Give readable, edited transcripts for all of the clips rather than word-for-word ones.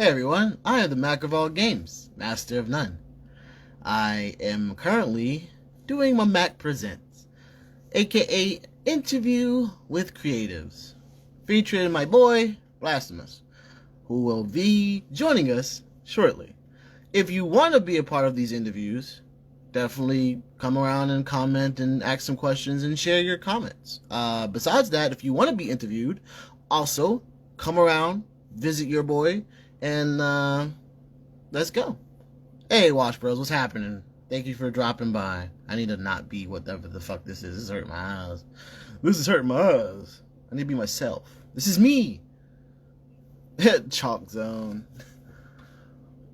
Hey everyone, I am the Mac of all games, Master of none. I am currently doing my Mac Presents, aka Interview with Creatives, featuring my boy, Blastamus, who will be joining us shortly. If you want to be a part of these interviews, definitely come around and comment and ask some questions and share your comments. Besides that, if you want to be interviewed, also come around, visit your boy, and let's go. Hey, Wash Bros, what's happening? Thank you for dropping by. I need to not be whatever the fuck this is. This is hurting my eyes. This is hurting my eyes. I need to be myself. This is me. Chalk zone.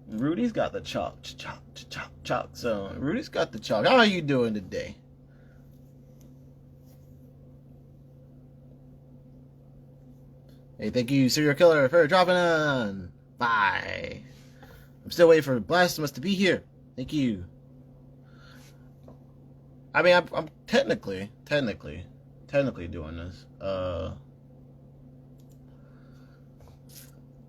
Rudy's got the chalk zone. Rudy's got the chalk. How are you doing today? Hey, thank you, Serial Killer, for dropping on. Bye. I'm still waiting for Blastamus to be here. Thank you. I mean, I'm technically doing this.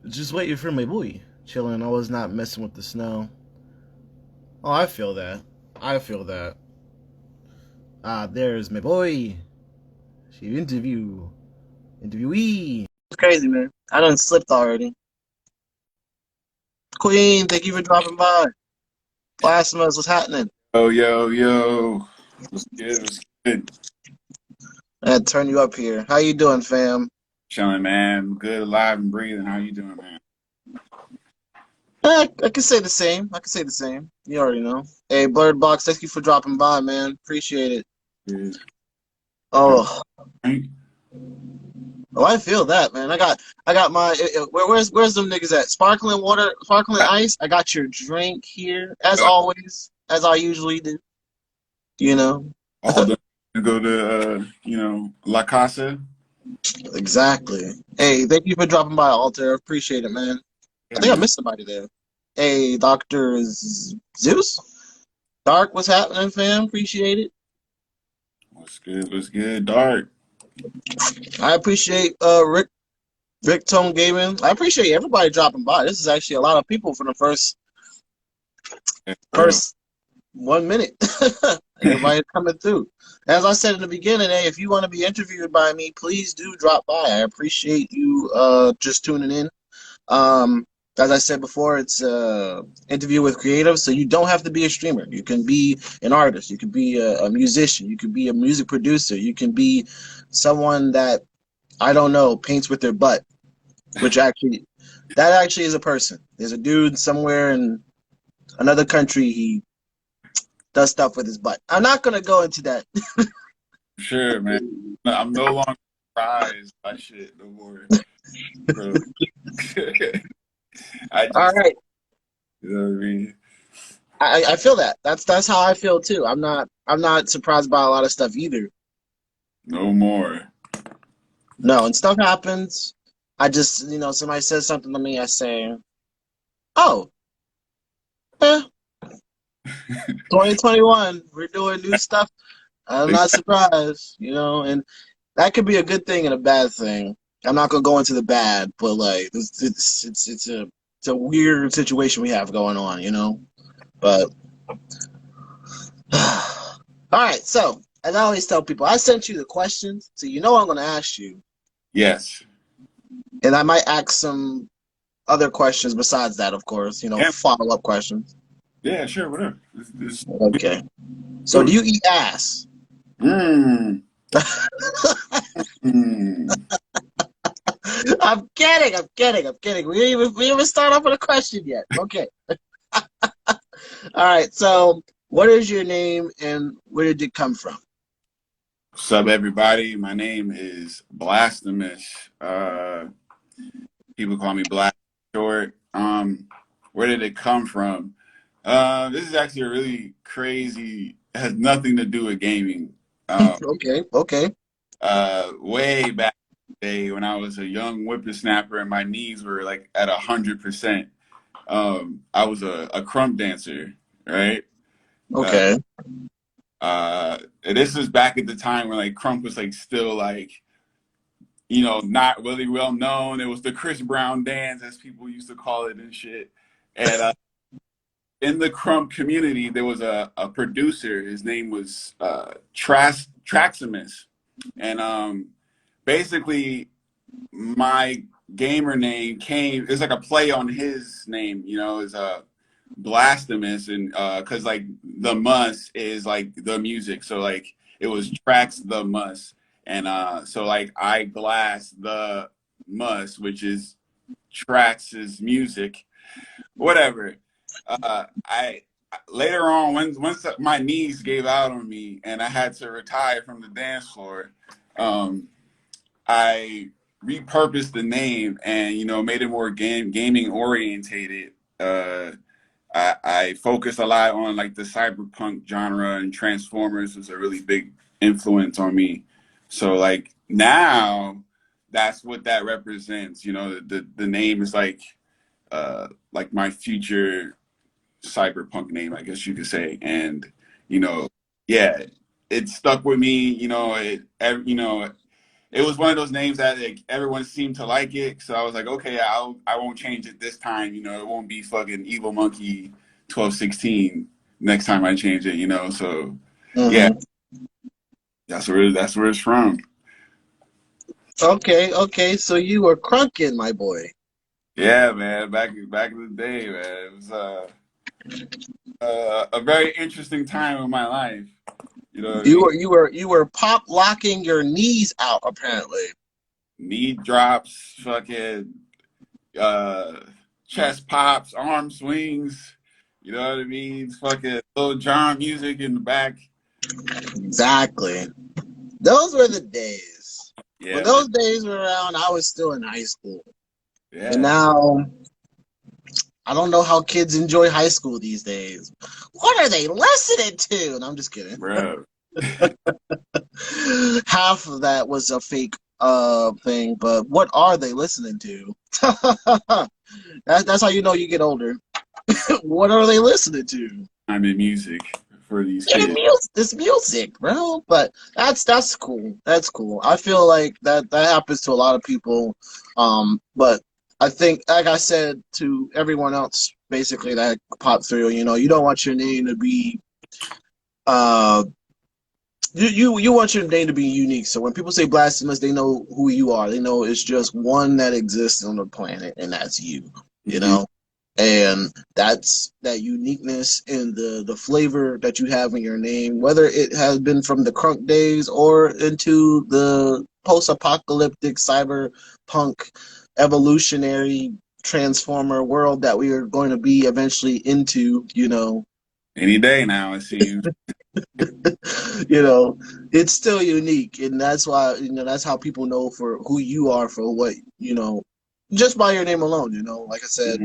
Just waiting for my boy. Chilling. I was not messing with the snow. Oh, I feel that. I feel that. There's my boy. She interviewee. It's crazy, man. I done slipped already. Queen, thank you for dropping by. Blastamus, what's happening? Yo. What's good? What's good? I had to turn you up here. How you doing, fam? Chilling, man. Good, alive, and breathing. How you doing, man? I can say the same. You already know. Hey, Blurred Box, thank you for dropping by, man. Appreciate it. Good. Oh, Right? oh, I feel that, man. I got my. Where's them niggas at? Sparkling water, sparkling ice. I got your drink here, as always, as I usually do. You know. All done to go to, La Casa. Exactly. Hey, thank you for dropping by, Alter. Appreciate it, man. I Yeah, think I man. missed somebody there. Hey, Doctor Zeus. Dark, what's happening, fam? Appreciate it. What's good? What's good? Dark. I appreciate Rick Tone Gaming. I appreciate everybody dropping by. This is actually a lot of people for the Yeah, bro. first 1 minute. Everybody's coming through. As I said in the beginning, hey, if you want to be interviewed by me, please do drop by. I appreciate you just tuning in. As I said before, it's interview with creatives, so you don't have to be a streamer. You can be an artist. You can be a musician. You can be a music producer. You can be someone that, I don't know, paints with their butt, which that actually is a person. There's a dude somewhere in another country. He does stuff with his butt. I'm not gonna go into that. Sure, man. I'm no longer surprised by shit no more. Bro. I All just, right, you know what I mean? I feel that. That's how I feel too. I'm not surprised by a lot of stuff either. No more. No, and stuff happens. I just, somebody says something to me, I say, oh, eh, 2021, we're doing new stuff. I'm not surprised, and that could be a good thing and a bad thing. I'm not gonna go into the bad, but like it's a weird situation we have going on. But all right, so as I always tell people, I sent you the questions, so you know I'm gonna ask you, Yes. and I might ask some other questions besides that, of course, Yeah, follow up questions. yeah, sure, whatever. Okay. So Do do it. you eat ass? Mm. Mm. I'm kidding. We didn't even start off with a question yet. Okay. All right. So what is your name and where did it come from? What's up, everybody? My name is Blastamus. People call me Black short. Where did it come from? This is actually a really crazy, has nothing to do with gaming. Okay. Way back in the day when I was a young whippersnapper and my knees were like at 100%. I was a crump dancer, right? Uh, Okay. and this was back at the time when like crump was like still like, not really well known. It was the Chris Brown dance, as people used to call it and shit. And in the crump community, there was a producer. His name was Traximus. And basically, my gamer name it's like a play on his name, is Blastamus. And because like the mus is like the music. So like it was Trax the mus. And so like I blast the which is Trax's music, whatever. I later on, once my knees gave out on me and I had to retire from the dance floor, I repurposed the name and made it more gaming orientated. I focused a lot on like the cyberpunk genre, and Transformers was a really big influence on me. So like now, that's what that represents. The name is like my future cyberpunk name, I guess you could say. And yeah, it stuck with me. It was one of those names that like, everyone seemed to like it. So I was like, okay, I won't change it this time. It won't be fucking Evil Monkey 1216 next time I change it. So yeah, that's where it's from. Okay. So you were crunking, my boy. Yeah, man. Back in the day, man. It was a very interesting time in my life. You know what I mean? You were pop locking your knees out, apparently. Knee drops, fucking chest pops, arm swings. You know what I mean? Fucking Lil Jon music in the back. Exactly. Those were the days. Yeah, When those days were around, I was still in high school. yeah. And now, I don't know how kids enjoy high school these days. What are they listening to? And I'm just kidding. Bro. Half of that was a fake thing, but what are they listening to? That's how you know you get older. What are they listening to? I'm in music for these kids. This music, bro. But that's cool. That's cool. I feel like that happens to a lot of people. But I think, like I said to everyone else, basically that popped through. You don't want your name to be you want your name to be unique. So when people say Blastamus, they know who you are. They know it's just one that exists on the planet, and that's you. You know, and that's that uniqueness in the flavor that you have in your name, whether it has been from the crunk days or into the post-apocalyptic cyberpunk evolutionary transformer world that we are going to be eventually into. Any day now, it seems. It's still unique, and that's why that's how people know for who you are, for what just by your name alone. Like I said,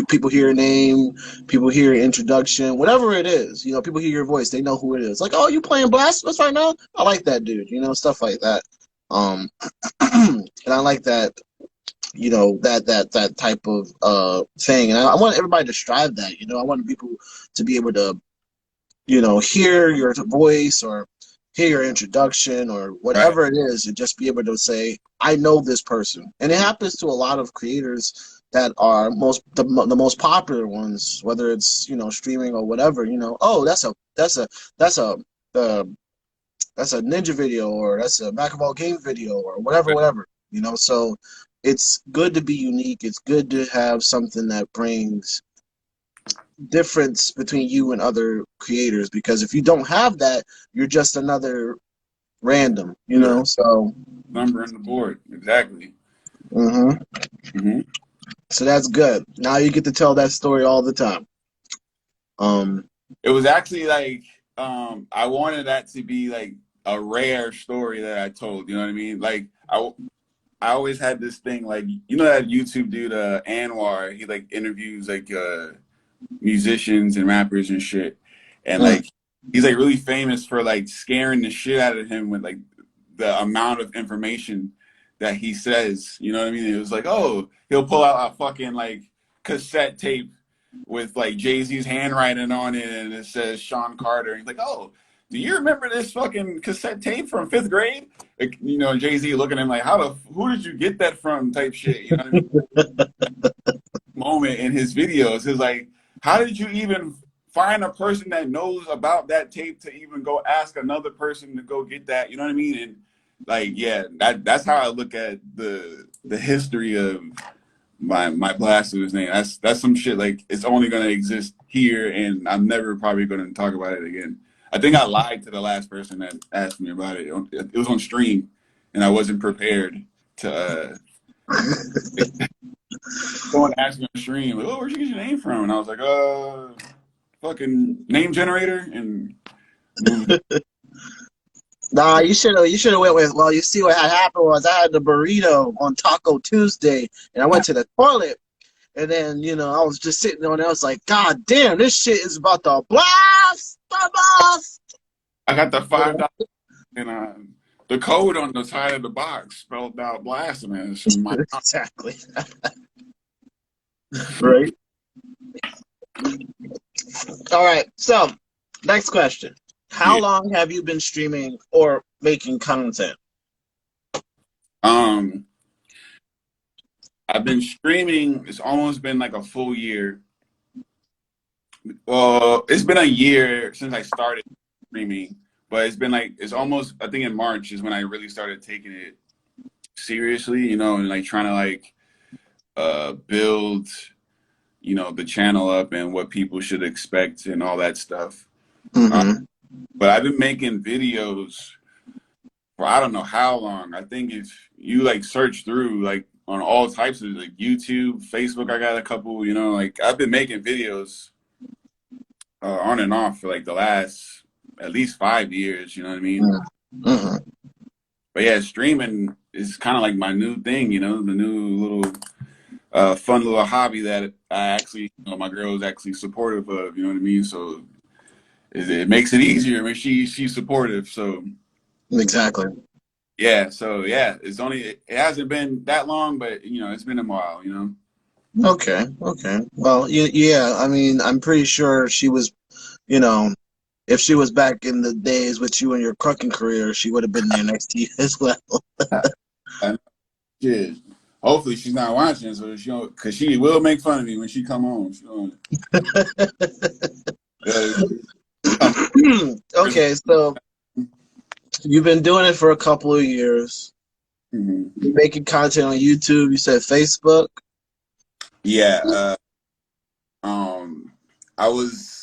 people hear your name, people hear your introduction, whatever it is. People hear your voice, they know who it is. Like, oh, you playing Blasphemous right now? I like that dude. Stuff like that. And I like that. That type of thing, and I want everybody to strive that. I want people to be able to hear your voice or hear your introduction or whatever it is, and just be able to say, I know this person. And it happens to a lot of creators that are the most popular ones, whether it's streaming or whatever. Oh, that's a ninja video, or that's a Machiavelli game video, or whatever. So it's good to be unique. It's good to have something that brings difference between you and other creators, because if you don't have that, you're just another random, so Number on the board. Exactly. So that's good. Now you get to tell that story all the time. It was actually like I wanted that to be like a rare story that I told. You know what I mean? Like I always had this thing, like, that YouTube dude Anwar, he like interviews like musicians and rappers and shit, and like he's like really famous for like scaring the shit out of him with like the amount of information that he says. You know what I mean? It was like, oh, he'll pull out a fucking like cassette tape with like Jay-Z's handwriting on it, and it says Sean Carter. And he's like, oh, do you remember this fucking cassette tape from 5th grade? like, you know, Jay-Z looking at him like, who did you get that from type shit, you know what I mean? Moment in his videos is like, how did you even find a person that knows about that tape to even go ask another person to go get that, you know what I mean? And like, yeah, that's how I look at the history of my Blastamus name. That's some shit like it's only gonna exist here, and I'm never probably gonna talk about it again. I think I lied to the last person that asked me about it. It was on stream, and I wasn't prepared to. Someone asked me on stream, like, "Oh, where'd you get your name from?" And I was like, fucking name generator," and moved on. Nah, you should have went with. Well, you see what had happened was I had the burrito on Taco Tuesday, and I went to the toilet, and then I was just sitting there, and I was like, God damn, this shit is about to blast the boss. I got the $5 and the code on the side of the box spelled out Blastamus. Exactly. Right. All right. So, next question. How Yeah. long have you been streaming or making content? I've been streaming. It's almost been like a full year. Well, it's been a year since I started streaming, but it's almost, I think in March is when I really started taking it seriously, you know, and like trying to like build, you know, the channel up and what people should expect and all that stuff. Mm-hmm. But I've been making videos for I don't know how long. I think if you like search through like on all types of like YouTube, Facebook, I got a couple, you know, like I've been making videos on and off for like the last at least 5 years, you know what I mean? Mm-hmm. But yeah, streaming is kind of like my new thing, you know, the new little fun little hobby that I actually, you know, my girl is actually supportive of, you know what I mean? So it makes it easier when she's supportive. So Exactly. yeah, so yeah, it hasn't been that long, but you know, it's been a while, you know. Okay. Okay. Well, yeah. I mean, I'm pretty sure she was. If she was back in the days with you and your trucking career, she would have been there next to you as well. And yeah, hopefully she's not watching, so she don't, cause she will make fun of me when she come home. She don't, uh, Okay, so you've been doing it for a couple of years. mhm. You're making content on YouTube. You said Facebook. Yeah, I was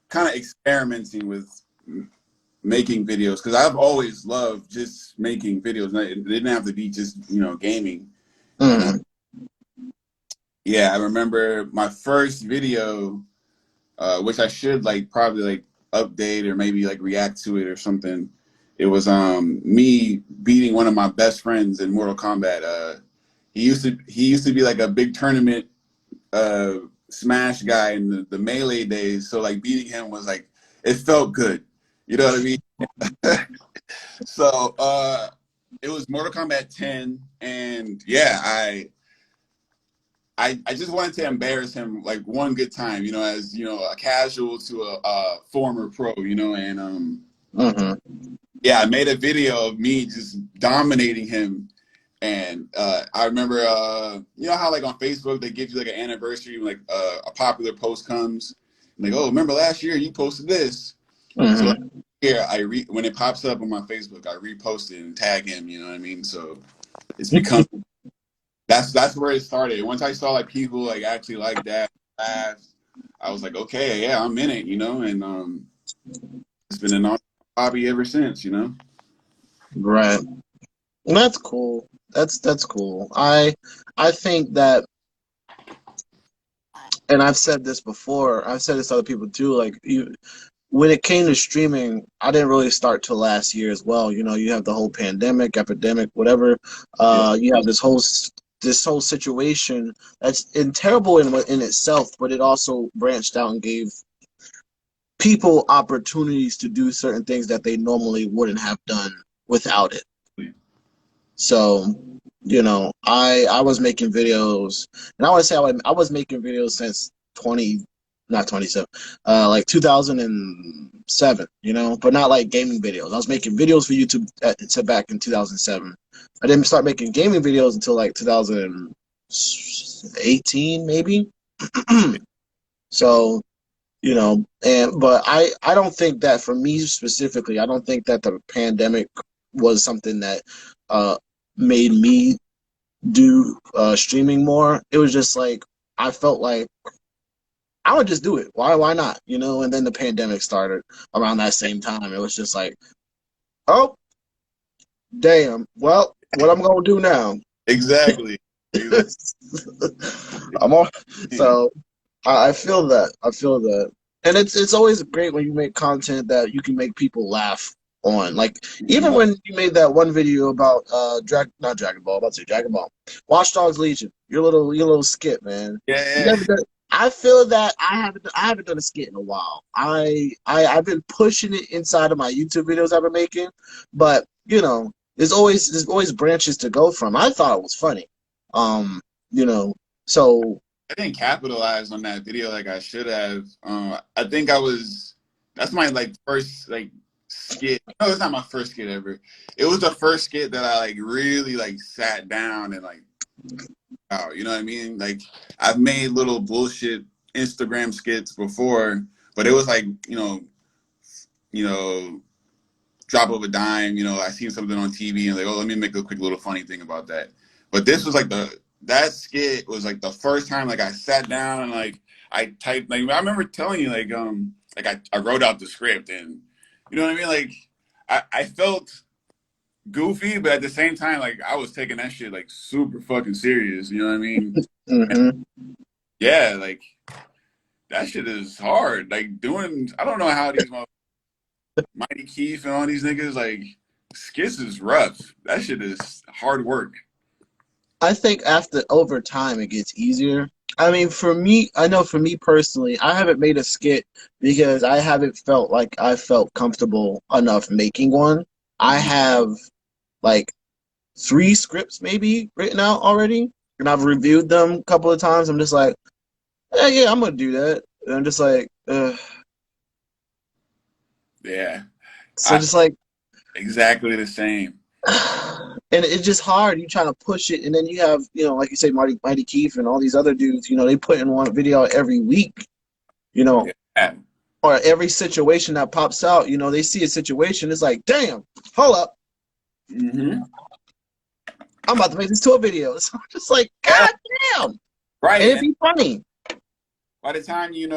kind of experimenting with making videos because I've always loved just making videos. It didn't have to be just, you know, gaming. And Mm-hmm. yeah, I remember my first video, which I should like probably like update or maybe like react to it or something. It was me beating one of my best friends in Mortal Kombat. He used to be like a big tournament Smash guy in the Melee days. So like beating him was like it felt good. You know what I mean? So it was Mortal Kombat 10, and yeah, I just wanted to embarrass him like one good time, you know, as you know, a casual to a former pro, you know, and Mm-hmm. yeah, I made a video of me just dominating him. And I remember, you know how like on Facebook they give you like an anniversary, like a popular post comes, and like, oh, remember last year you posted this. So Mm-hmm. here when it pops up on my Facebook, I repost it and tag him. You know what I mean? So it's become that's where it started. Once I saw like people like actually like that, laugh, I was like, okay, yeah, I'm in it. You know, and it's been an awesome hobby ever since. You know. Right. That's cool. That's cool. I think that, and I've said this before. I've said this to other people too. Like when it came to streaming, I didn't really start till last year as well. You have the whole pandemic, epidemic, whatever. Yeah. You have this whole situation that's terrible in itself, but it also branched out and gave people opportunities to do certain things that they normally wouldn't have done without it. So, I was making videos, and I want to say I was making videos since 2018, not 27, like 2007, you know, but not like gaming videos. I was making videos for YouTube to back in 2007. I didn't start making gaming videos until like 2018, maybe. So, you know, but I don't think that for me specifically, I don't think that the pandemic was something that uh made me do streaming more. It was just like I felt like I would just do it. Why not? You know, and then the pandemic started around that same time. It was just like, oh, damn. Well, what I'm gonna do now? Exactly. Exactly. I'm on. So I feel that. I feel that. And it's always great when you make content that you can make people laugh on. Like even Mhm. when you made that one video about not Dragon Ball, I'm about to say Dragon Ball. Watch Dogs Legion. Your little skit, man. You Yeah. never done I feel that I haven't done a skit in a while. I've been pushing it inside of my YouTube videos I've been making, but you know, there's always branches to go from. I thought it was funny. You know, so I didn't capitalize on that video like I should have. I think I was. That's my like first like skit. No, it's not my first skit ever. It was the first skit that I like really like sat down and like, wow, you know what I mean? Like I've made little bullshit Instagram skits before, but it was like you know, drop of a dime. You know, I seen something on TV and like, oh, let me make a quick little funny thing about that. But this was like that skit was like the first time like I sat down and like I typed like I remember telling you like I wrote out the script and you know what I mean? Like I felt goofy, but at the same time like I was taking that shit like super fucking serious. You know what I mean? And mhm. yeah, like that shit is hard. Like doing I don't know how these Mighty Keith and all these niggas, like skits is rough. That shit is hard work. I think after over time it gets easier. I mean, for me, I know for me personally, I haven't made a skit because I haven't felt like I felt comfortable enough making one. I Mhm. have like three scripts maybe written out already, and I've reviewed them a couple of times. I'm just like, yeah, I'm gonna do that. And I'm just like, Yeah, so I just like, exactly the same. and it's just hard. You trying to push it, and then you have, like you say, Mighty Keith and all these other dudes. They put in one video every week. You know, Yeah. or every situation that pops out. They see a situation. It's like, damn, hold up, Hmm. I'm about to make this to a video. So I'm just like, Yeah. god damn, and Right. it'd And be funny. by the time you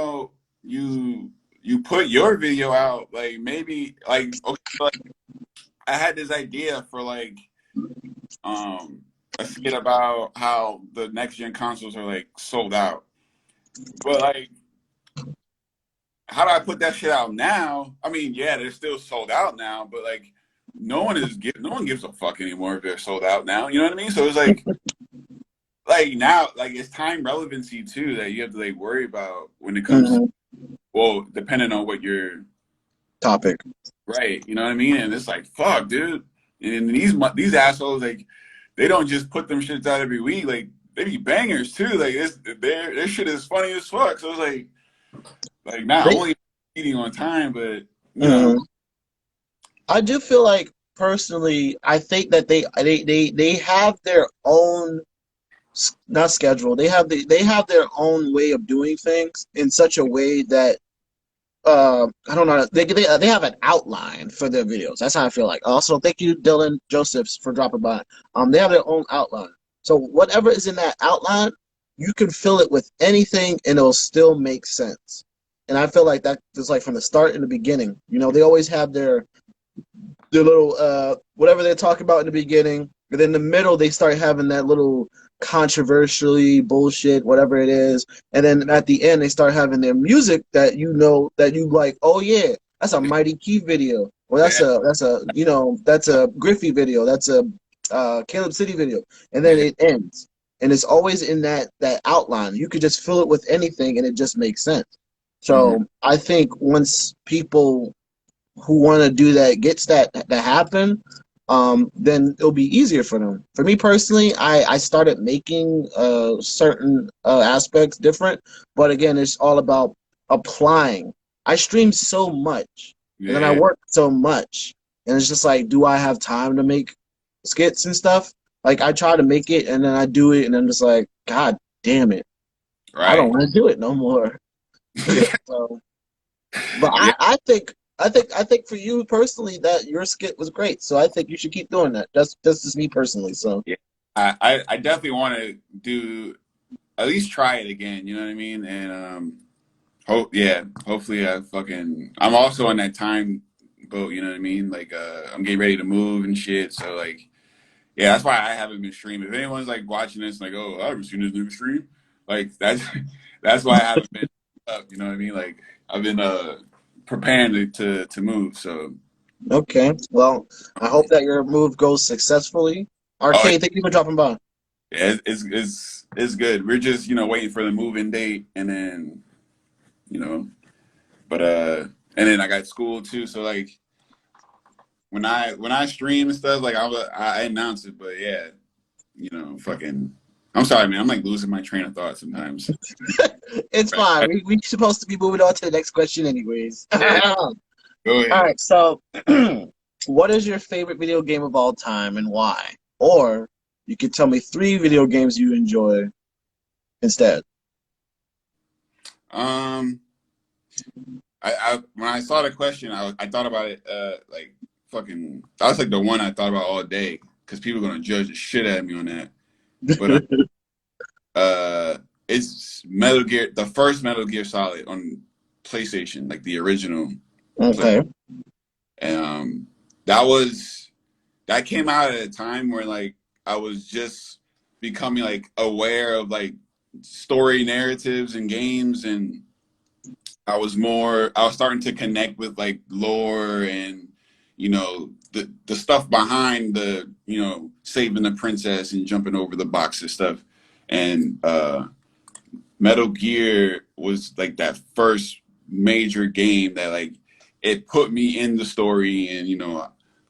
put your video out, like maybe like okay, like I had this idea for like um a skit about how the next gen consoles are like sold out. But like how do I put that shit out now? I mean, yeah, they're still sold out now, but like no one gives a fuck anymore if they're sold out now. You know what I mean? So it's like now like it's time relevancy too that you have to like worry about when it comes to Mm-hmm. well, depending on what you're Topic. right, you know what I mean? And it's like fuck, dude. And these assholes like they don't just put them shits out every week. Like they be bangers too. Like their shit is funny as fuck. So it's like not They, only eating on time, but you know. mhm. I do feel like personally, I think that they have their own not schedule. They have their own way of doing things in such a way that I don't know. They have an outline for their videos. That's how I feel like. Also, thank you, Dylan Josephs, for dropping by. They have their own outline. So whatever is in that outline, you can fill it with anything, and it'll still make sense. And I feel like that is like from the start and the beginning. They always have their little whatever they're talking about in the beginning, and then in the middle they start having that little controversially bullshit, whatever it is, and then at the end they start having their music that that you like. Oh yeah, that's a Mighty Key video, or Yeah. that's a Griffey video, that's a Caleb City video, and then it ends, and it's always in that outline. You could just fill it with anything, and it just makes sense. Hmm. So I think once people who want to do that gets that to happen, then it'll be easier for them. For me personally, I started making certain aspects different, but again, it's all about applying. I stream so much, and then I Yeah. work so much, and it's just like, do I have time to make skits and stuff? Like I try to make it, and then I do it, and I'm just like, God damn it, I don't Right. want to do it no more. So, but Yeah. I think for you personally that your skit was great. So I think you should keep doing that. That's just me personally. So Yeah. I definitely want to do at least try it again. You know what I mean? And hopefully I'm also on that time boat. You know what I mean? Like I'm getting ready to move and shit. So like yeah, that's why I haven't been streaming. If anyone's like watching this, like, oh, I haven't seen this new stream, like that's that's why I haven't been up. You know what I mean? Like I've been preparing to move. So okay, well, I hope that your move goes successfully. oh Arcade, thank you for dropping by. yeah, it's good. We're just waiting for the move-in date, and then you know, but and then I got school too. So like when I stream and stuff, like I announce it, but yeah, fucking. I'm sorry, man. I'm like losing my train of thought sometimes. It's fine. We supposed to be moving on to the next question, anyways. Yeah, All go ahead. right. So, what is your favorite video game of all time and why? Or you could tell me 3 video games you enjoy instead. Um, I when I saw the question, I thought about it. Like fucking, that was like the one I thought about all day because people are gonna judge the shit out of me on that. But it's Metal Gear, the first Metal Gear Solid on PlayStation, like the original. Okay. And that came out at a time where like I was just becoming like aware of like story narratives and games, and I was starting to connect with like lore and the stuff behind the saving the princess and jumping over the boxes stuff. And Metal Gear was like that first major game that like it put me in the story, and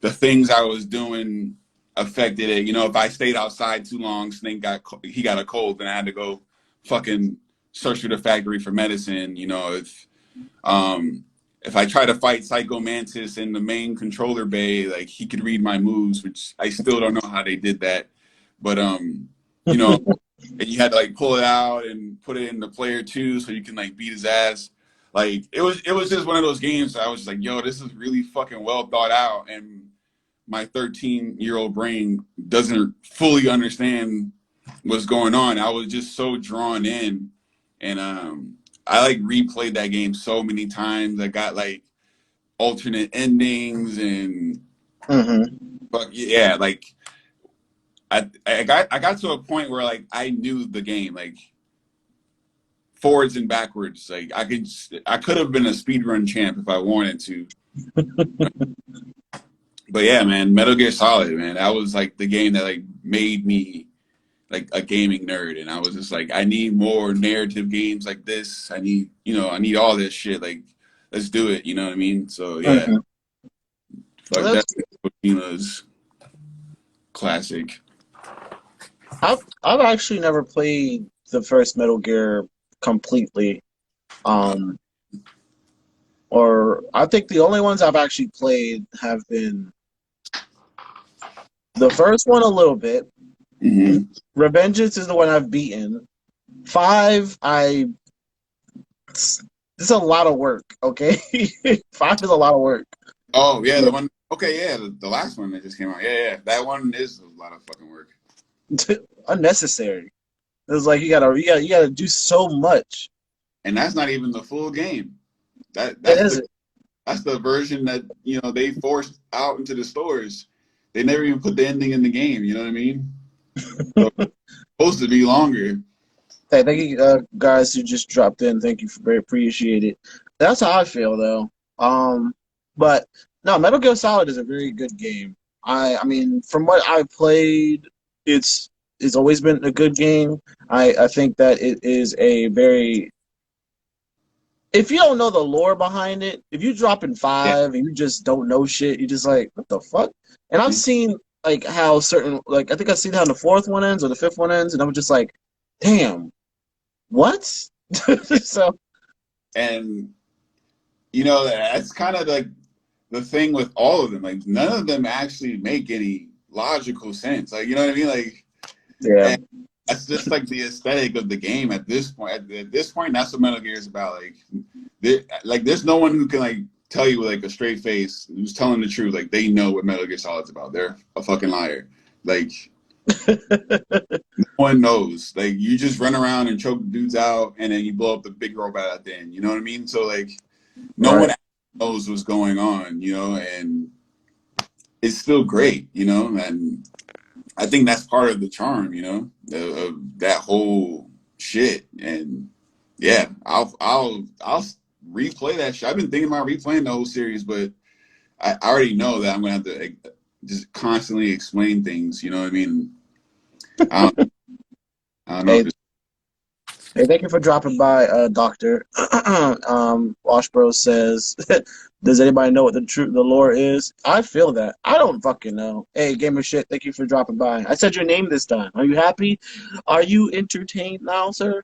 the things I was doing affected it. If I stayed outside too long, Snake got a cold, and I had to go fucking search through the factory for medicine. If I try to fight Psycho Mantis in the main controller bay, like he could read my moves, which I still don't know how they did that. But you know, and you had to like pull it out and put it in the player two so you can like beat his ass. Like it was just one of those games that I was just like, yo, this is really fucking well thought out, and my 13-year-old brain doesn't fully understand what's going on. I was just so drawn in, and I like replayed that game so many times. I got like alternate endings and but yeah, like I got to a point where like I knew the game like forwards and backwards. Like I could have been a speedrun champ if I wanted to. But yeah, man, Metal Gear Solid, man, that was like the game that like made me like a gaming nerd, and I was just like, I need more narrative games like this. I need all this shit. Like, let's do it. You know what I mean? So yeah, Mhm. fuck Well, that. Kojima's classic. I've actually never played the first Metal Gear completely. Um, or I think the only ones I've actually played have been the first one a little bit. Mm-hmm. Revengeance is the one I've beaten. 5, it's a lot of work. Okay, 5 is a lot of work. Oh yeah, the one. Okay, yeah, the last one that just came out. Yeah, yeah, that one is a lot of fucking work. Unnecessary. It's like you gotta do so much. And that's not even the full game. That It that's the isn't. that's the version that they forced out into the stores. They never even put the ending in the game. You know what I mean? So it's supposed to be longer. Hey, thank you, guys who just dropped in. Thank you, very appreciate it. That's how I feel though. But no, Metal Gear Solid is a very good game. I mean, from what I played, it's it's always been a good game. I think that it is a very if you don't know the lore behind it, if you drop in Yeah. 5 and you just don't know shit, you just like, what the fuck? And I've Mhm. seen like how certain like I think I've seen how the 4th one ends or the 5th one ends, and I'm just like, damn, what? So And you know, that's kind of like the thing with all of them. Like none of them actually make any logical sense. Like you know what I mean? Like Yeah. and that's just like the aesthetic of the game at this point. At this point, that's what Metal Gear is about. Like there's no one who can like tell you with like a straight face who's telling the truth. Like they know what Metal Gear Solid's about. They're a fucking liar. Like no one knows. Like you just run around and choke dudes out, and then you blow up the big robot at the end. You know what I mean? So like no Right. one knows what's going on. You know, and it's still great. You know, and I think that's part of the charm. You know, of that whole shit. And yeah, I'll replay that shit. I've been thinking about replaying the whole series, but I already know that I'm gonna have to like, just constantly explain things. You know what I mean? I don't, I don't know Hey, if it's hey, thank you for dropping by, Doctor. Wash Bros says, "Does anybody know what the lore is?" I feel that. I don't fucking know. Hey, gamer shit, thank you for dropping by. I said your name this time. Are you happy? Are you entertained now, sir?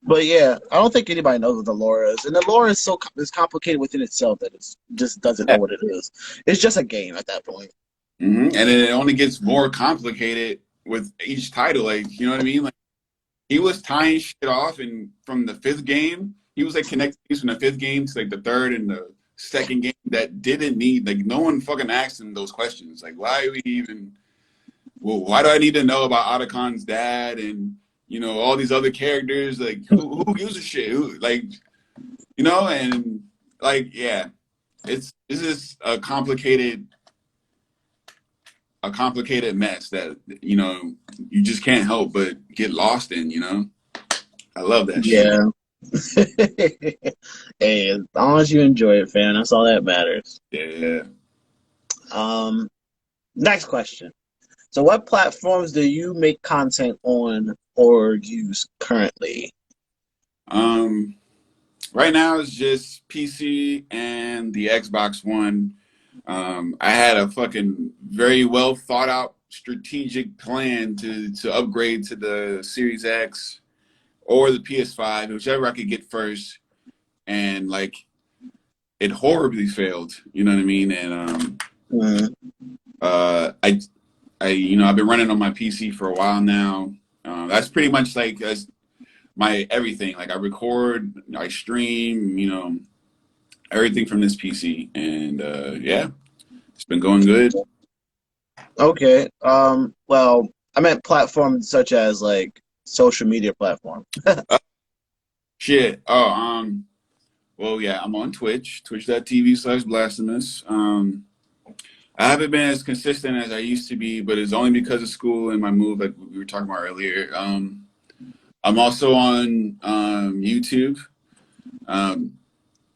But yeah, I don't think anybody knows what the lore is, and the lore is is complicated within itself that it just doesn't know yeah. what it is. It's just a game at that point. And then it only gets more complicated with each title. Like you know what I mean? Like he was tying shit off, and from the fifth game, he was like connecting things from the fifth game to like the third and the second game that didn't need like no one fucking asked him those questions. Like why are we even? Well, why do I need to know about Otacon's dad and you know all these other characters? Like who gives a shit? Who like you know and like yeah, this is a complicated mess that you know you just can't help but get lost in. You know, I love that shit. Yeah. Hey, as long as you enjoy it, fam, that's all that matters. Yeah. Um, Next question. So, what platforms do you make content on or use currently? Um. Right now it's just PC and the Xbox One. I had a fucking very well thought out strategic plan to upgrade to the Series X or the PS5, whichever I could get first, and like it horribly failed. You know what I mean? And Mm, I you know I've been running on my PC for a while now. That's pretty much like that's my everything. Like I record, I stream, you know, everything from this PC, and yeah, it's been going good. okay. Well, I meant platforms such as like social media platform. Uh, Shit. Oh, well, yeah, I'm on Twitch, twitch.tv/Blastamus. I haven't been as consistent as I used to be, but it's only because of school and my move, like we were talking about earlier. I'm also on YouTube. Um,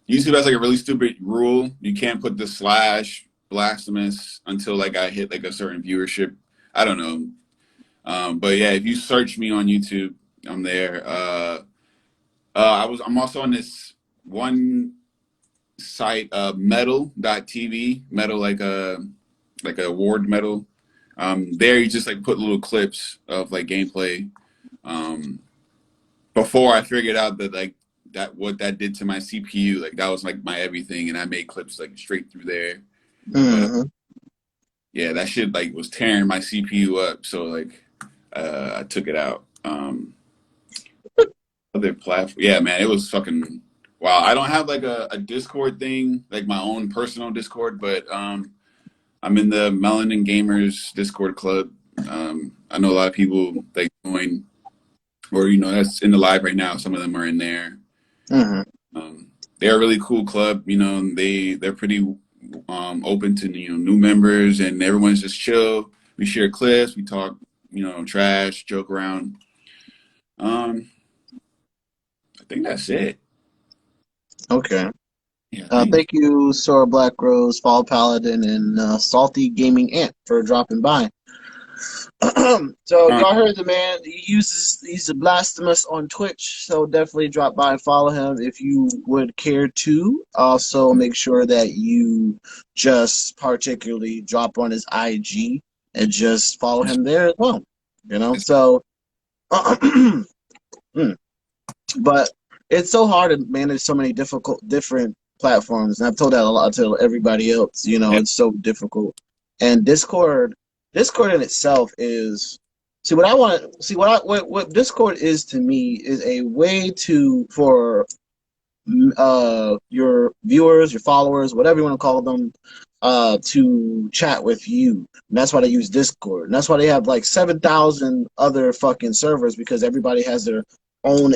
YouTube has like a really stupid rule. You can't put the slash Blastamus until like I hit like a certain viewership. I don't know. But yeah, if you search me on YouTube, I'm there. I'm also on this one site, metal.tv, metal like a award medal. There you just like put little clips of like gameplay. Um, Before I figured out that like that what that did to my CPU, like that was like my everything, and I made clips like straight through there. But Hmm. yeah, that shit like was tearing my CPU up, so like I took it out. Other platform, yeah, man, it was fucking wow. I don't have like a Discord thing, like my own personal Discord, but I'm in the Melanin Gamers Discord club. I know a lot of people that join, or you know, that's in the live right now. Some of them are in there. Hmm. They're a really cool club. You know, they're pretty open to you know new members, and everyone's just chill. We share clips, we talk, you know, trash, joke around. Um, I think that's it. Okay. Yeah, I think. Thank you, Sora Black Rose, Fall Paladin, and Salty Gaming Ant for dropping by. So Uh, y'all heard the man. He's a Blastamus on Twitch, so definitely drop by and follow him if you would care to. Also, make sure that you just particularly drop on his IG and just follow him there as well. You know, so mm, But it's so hard to manage so many different platforms, and I've told that a lot to everybody else. You know, Yeah. it's so difficult. And Discord in itself is see what I want. See what Discord is to me is a way for your viewers, your followers, whatever you want to call them, to chat with you. And that's why they use Discord. And that's why they have like 7,000 other fucking servers because everybody has their own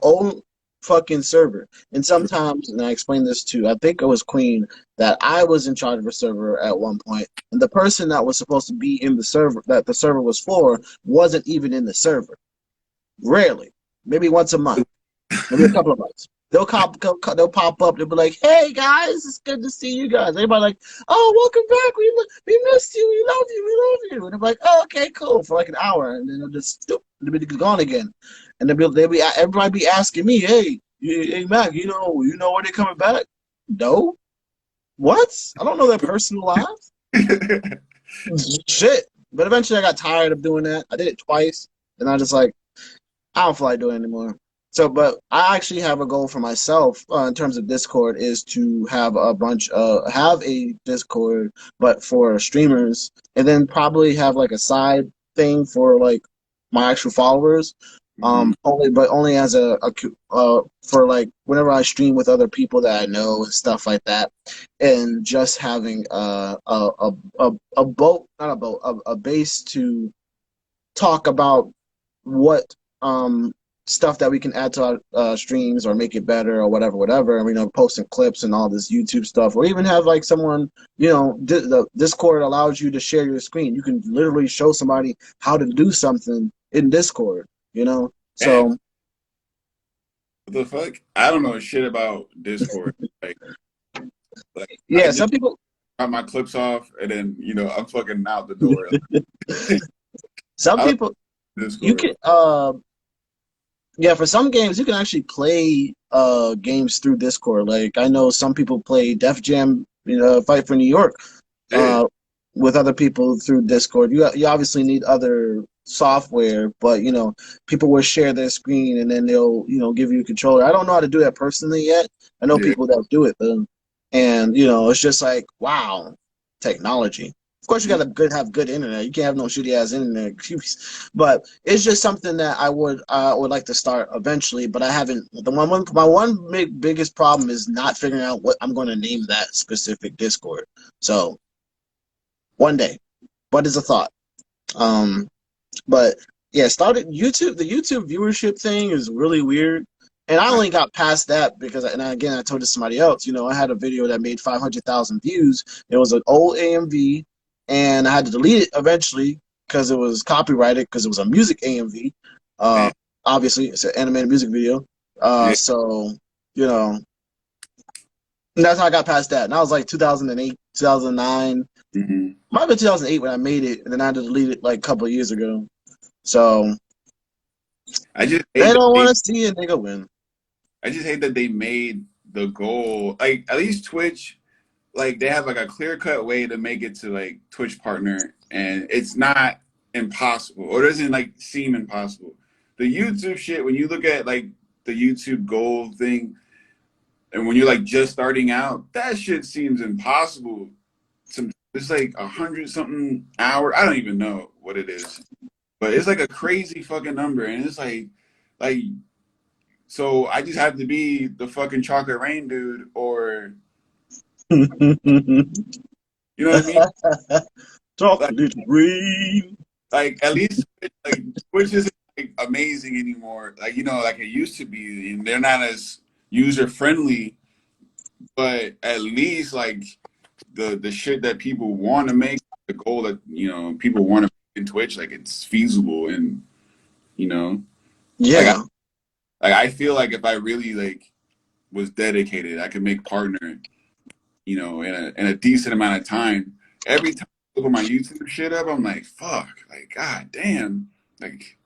own fucking server. And sometimes, and I explained this to, I think it was Queen, that I was in charge of a server at one point, and the person that was supposed to be in the server that the server was for wasn't even in the server. Rarely, maybe once a month. Maybe a couple of months. They'll pop up. They'll be like, "Hey guys, it's good to see you guys." Everybody like, "Oh, welcome back. We missed you. We love you. We love you." And they're like, "Oh, okay, cool." For like an hour, and then they'll be gone again. And they'll be everybody be asking me, "Hey, Mac, you know when they're coming back?" No, what? I don't know their personal lives. Shit. But eventually, I got tired of doing that. I did it twice, and I just like, I don't feel like doing it anymore. So, but I actually have a goal for myself in terms of Discord is to have have a Discord, but for streamers, and then probably have like a side thing for like my actual followers. Only as for like whenever I stream with other people that I know and stuff like that, and just having a boat, not a boat, a base to talk about what stuff that we can add to our streams or make it better or whatever. And, posting clips and all this YouTube stuff, or even have like someone, the Discord allows you to share your screen. You can literally show somebody how to do something in Discord, Man, So what the fuck? I don't know shit about Discord. I yeah, just some people, got my clips off, and then I'm fucking out the door. some I don't people, know you Discord. can, yeah, for some games you can actually play games through Discord. Like I know some people play Def Jam, Fight for New York, Yeah. uh, with other people through Discord. You obviously need other software, but people will share their screen and then they'll give you a controller. I don't know how to do that personally yet. I know Yeah. people that do it though, and it's just like wow, technology. Of course, you got to have good internet. You can't have no shitty ass internet. But it's just something that I would like to start eventually. But I haven't. My one biggest problem is not figuring out what I'm going to name that specific Discord. So one day, what is a thought? Um, but yeah, started YouTube. The YouTube viewership thing is really weird, and I only got past that because, and again, I told this to somebody else. I had a video that made 500,000 views. It was an old AMV, and I had to delete it eventually because it was copyrighted because it was a music AMV. Uh, Man. Obviously, it's an animated music video. Yeah. So you know, and that's how I got past that. And that was like 2008, 2009. hmm Might have been 2008 when I made it, and then I had to delete it like a couple of years ago. So I just they hate that don't they. want to see a nigga win. I just hate that they made the goal like at least Twitch. Like they have like a clear cut way to make it to like Twitch partner, and it's not impossible or doesn't like seem impossible. The YouTube shit, when you look at like the YouTube goal thing, and when you're like just starting out, that shit seems impossible. It's like 100 something hour. I don't even know what it is, but it's like a crazy fucking number, and it's like so I just have to be the fucking chocolate rain dude, or you know what I mean? Like, Chocolate rain. like at least like Twitch isn't like amazing anymore. Like like it used to be, and they're not as user friendly. But at least like the shit that people want to make, the goal that people want to make in Twitch, like it's feasible, and you know, like Yeah. I feel like if I really like was dedicated, I could make partner, in a decent amount of time. Every time I open my YouTube shit up, I'm like, fuck, like god damn, like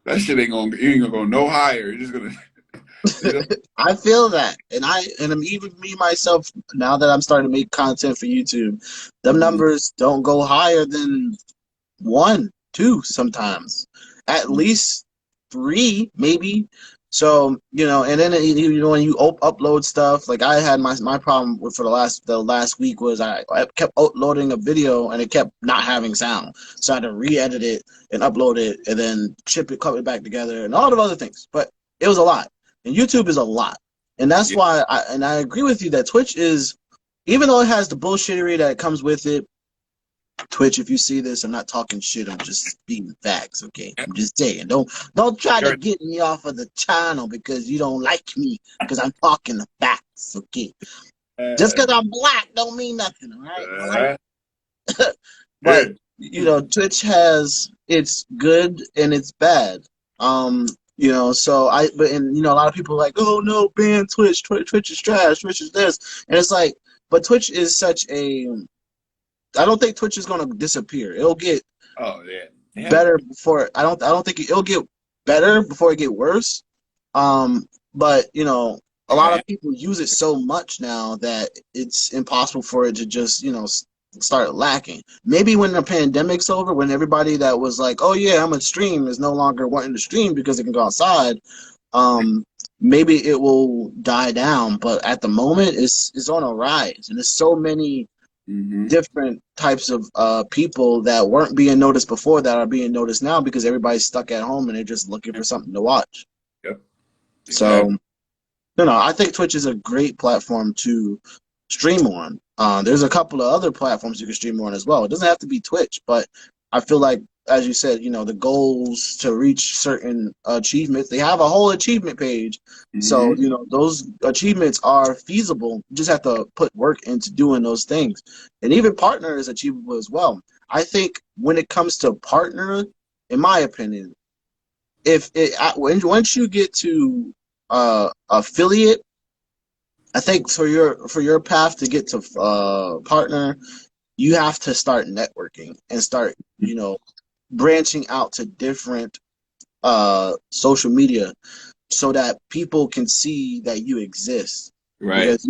that shit you ain't gonna go no higher. You're just gonna, you know. I feel that, and I'm even me myself now that I'm starting to make content for YouTube. Them Mhm. numbers don't go higher than one, two sometimes, at least. 3 maybe. So and then when you upload stuff, like I had my problem with for the last week was I kept uploading a video and it kept not having sound, so I had to re-edit it and upload it and then cut it back together and all the other things. But it was a lot, and YouTube is a lot, and that's why I agree with you that Twitch is, even though it has the bullshittery that comes with it. Twitch, if you see this, I'm not talking shit. I'm just speaking facts, okay? I'm just saying. Don't try to get me off of the channel because you don't like me because I'm talking the facts, okay? Just because I'm black don't mean nothing, all right? But Twitch has its good and its bad. So a lot of people are like, oh no, ban Twitch. Twitch is trash. Twitch is this, and it's like, but Twitch is such a. I don't think Twitch is gonna disappear. It'll get better before. I don't think it'll get better before it get worse. But a lot of people use it so much now that it's impossible for it to just start lacking. Maybe when the pandemic's over, when everybody that was like, oh yeah, I'm gonna stream, is no longer wanting to stream because they can go outside. Maybe it will die down. But at the moment, it's on a rise, and there's so many. Different types of people that weren't being noticed before that are being noticed now because everybody's stuck at home and they're just looking for something to watch. Yep. Exactly. So, I think Twitch is a great platform to stream on. There's a couple of other platforms you can stream on as well. It doesn't have to be Twitch, but I feel like, as you said, the goals to reach certain achievements, they have a whole achievement page. So, those achievements are feasible. You just have to put work into doing those things. And even partner is achievable as well. I think when it comes to partner, in my opinion, once you get to affiliate, I think for your path to get to partner, you have to start networking and start, branching out to different social media so that people can see that you exist. Right. Because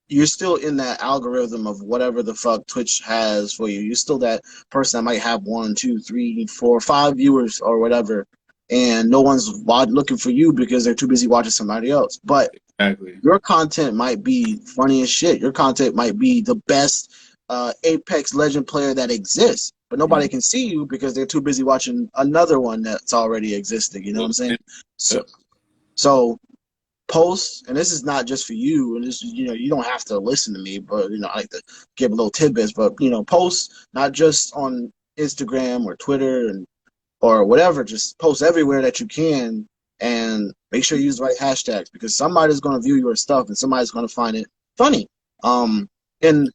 you're still in that algorithm of whatever the fuck Twitch has for you. You're still that person that might have 1, 2, 3, 4, 5 viewers or whatever, and no one's looking for you because they're too busy watching somebody else. But your content might be funny as shit. Your content might be the best Apex Legend player that exists, but nobody can see you because they're too busy watching another one that's already existing. You know what I'm saying? So posts, and this is not just for you, and this is, you don't have to listen to me, but I like to give a little tidbits, but posts not just on Instagram or Twitter or whatever, just post everywhere that you can, and make sure you use the right hashtags because somebody's going to view your stuff and somebody's going to find it funny. And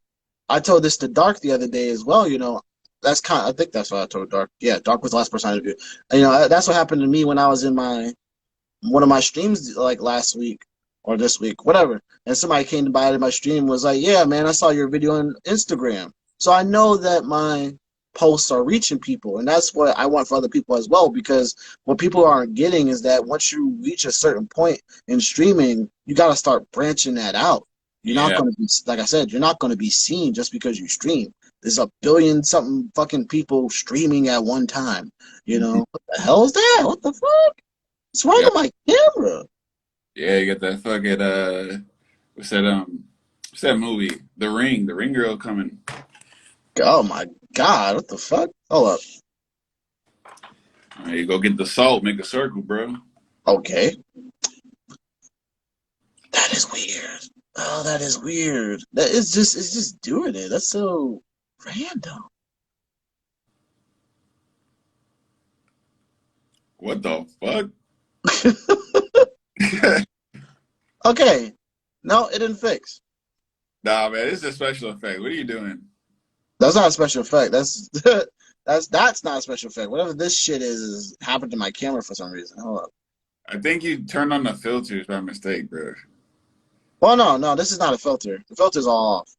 I told this to Dark the other day as well. I think that's what I told Dark. Yeah, Dark was the last person I interviewed. That's what happened to me when I was in one of my streams like last week or this week, whatever. And somebody came by my stream was like, yeah, man, I saw your video on Instagram. So I know that my posts are reaching people, and that's what I want for other people as well, because what people aren't getting is that once you reach a certain point in streaming, you got to start branching that out. You're not going to be, like I said, you're not going to be seen just because you stream. There's a billion something fucking people streaming at one time. What the hell is that? What the fuck? What's wrong with my camera? Yeah, you got that fucking what's that movie? The Ring girl coming. Oh my god, what the fuck? Hold up. All right, you go get the salt, make a circle, bro. Okay. That is weird. Oh, that is weird. It's just doing it. That's so random. What the fuck? Okay. No, it didn't fix. Nah, man, this is a special effect. What are you doing? That's not a special effect. That's not a special effect. Whatever this shit is happened to my camera for some reason. Hold up. I think you turned on the filters by mistake, bro. Well, no, this is not a filter. The filter's all off.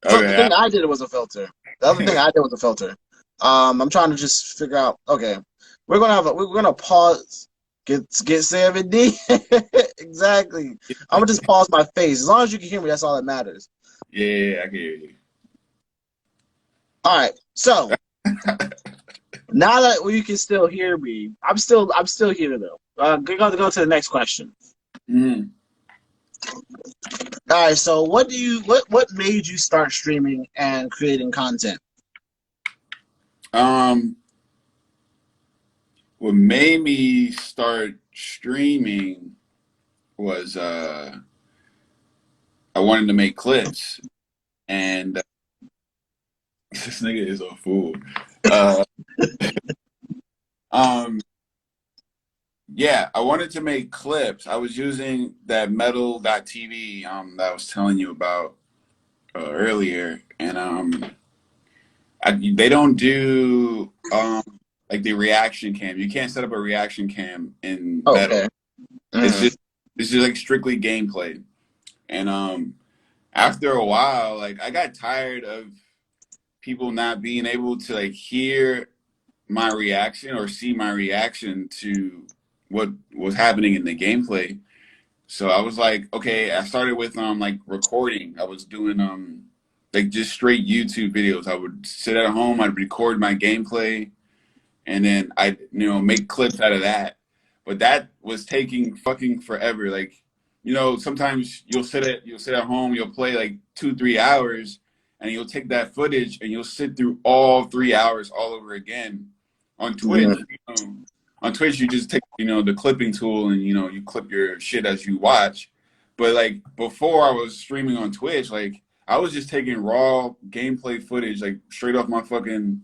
Okay, the thing I did was a filter. The other thing I did was a filter. I'm trying to just figure out. Okay, we're gonna pause. Get 7D. Exactly. I'm gonna just pause my face. As long as you can hear me, that's all that matters. Yeah, I can hear you. All right. So Now that you can still hear me, I'm still here though. Go to the next question. Mm. All right. So what made you start streaming and creating content? What made me start streaming was I wanted to make clips, and this nigga is a fool. Uh, um, yeah, I wanted to make clips. I was using that metal.tv that I was telling you about earlier, and they don't do like the reaction cam. You can't set up a reaction cam in metal. Okay. It's Mm. just like strictly gameplay. And after a while, like I got tired of people not being able to like hear my reaction or see my reaction to what was happening in the gameplay. So I was like, okay, I started with like recording. I was doing like just straight YouTube videos. I would sit at home, I'd record my gameplay, and then I'd make clips out of that. But that was taking fucking forever. Like, sometimes you'll sit at home, you'll play like 2-3 hours, and you'll take that footage and you'll sit through all 3 hours all over again. On Twitch, Mm. on Twitch you just take the clipping tool and you clip your shit as you watch. But like before I was streaming on Twitch, like I was just taking raw gameplay footage like straight off my fucking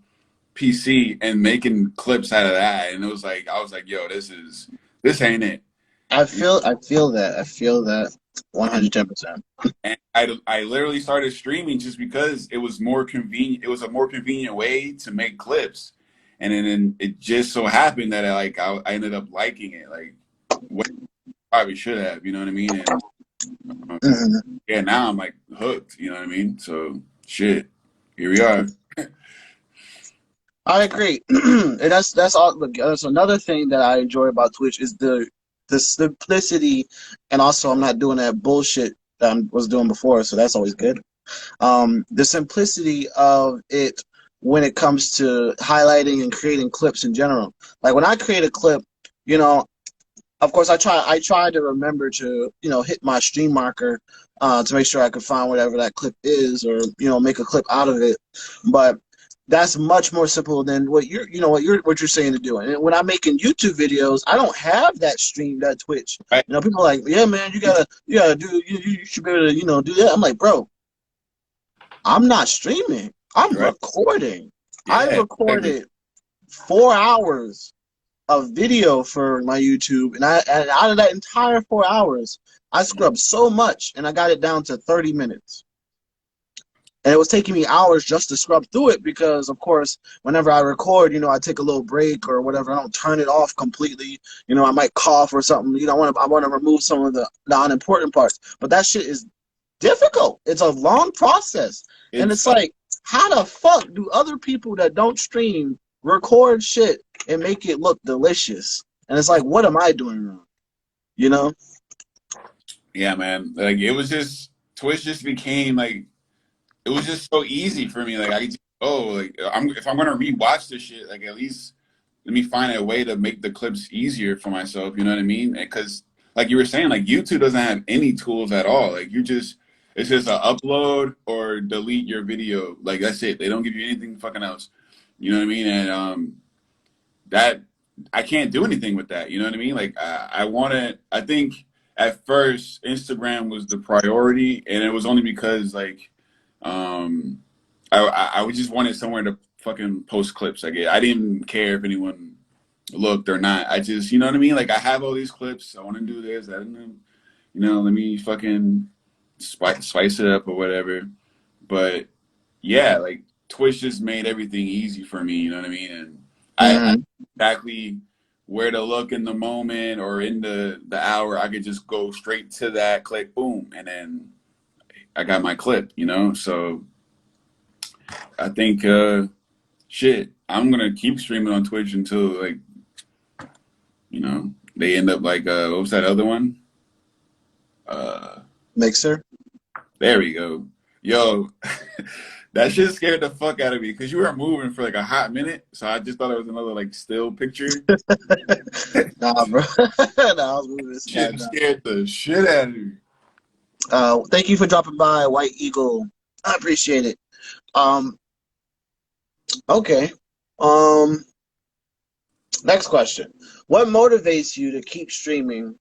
PC and making clips out of that, and it was like I was like, "Yo, this ain't it." I You feel that. I feel that know? And 110%. I literally started streaming just because it was more convenient. It was a more convenient way to make clips, and then it just so happened that I ended up liking it, like what I probably should have. You know what I mean? And Mm-hmm. yeah, now I'm like hooked. You know what I mean? So shit, here we are. I agree, and that's all. Look, that's another thing that I enjoy about Twitch is the simplicity, and also I'm not doing that bullshit that I was doing before, so that's always good. The simplicity of it when it comes to highlighting and creating clips in general. Like when I create a clip, you know, of course I try to remember to hit my stream marker to make sure I can find whatever that clip is, or make a clip out of it. But that's much more simple than what you're saying to do. And when I'm making YouTube videos, I don't have that Twitch. Right, People are like, yeah, man, you gotta do you should be able to do that. I'm like, bro, I'm not streaming. I'm right, recording. I yeah, exactly. recorded 4 hours of video for my YouTube, and out of that entire 4 hours, I scrubbed so much, and I got it down to 30 minutes. And it was taking me hours just to scrub through it because, of course, whenever I record, I take a little break or whatever. I don't turn it off completely. I might cough or something. I want to remove some of the unimportant parts. But that shit is difficult. It's a long process. And It's it's like, how the fuck do other people that don't stream record shit and make it look delicious? And it's like, what am I doing wrong? You know? Yeah, man. Like it was just Twitch just became like it was just so easy for me. Like I could just like if I'm gonna rewatch this shit, like at least let me find a way to make the clips easier for myself. You know what I mean? Because like you were saying, like YouTube doesn't have any tools at all. Like it's just a upload or delete your video. Like that's it. They don't give you anything fucking else. You know what I mean? And that I can't do anything with that. You know what I mean? Like I wanted. I think at first Instagram was the priority, and it was only because like um, I just wanted somewhere to fucking post clips. Like I didn't care if anyone looked or not. I just you know what I mean? Like I have all these clips. I want to do this. I don't know. Let me fucking spice it up or whatever. But yeah, like Twitch just made everything easy for me. You know what I mean? And I Mm-hmm. exactly where to look in the moment or in the hour. I could just go straight to that, click, boom, and then I got my clip. So I think shit, I'm gonna keep streaming on Twitch until like they end up like what was that other one? Uh, Mixer. there we go. Yo, That shit scared the fuck out of me because you were moving for like a hot minute, so I just thought it was another like still picture. Nah, bro. Nah, I was moving this guy Shit down. scared the shit out of me. Thank you for dropping by, White Eagle. I appreciate it. Um, okay. Um, Next question. What motivates you to keep streaming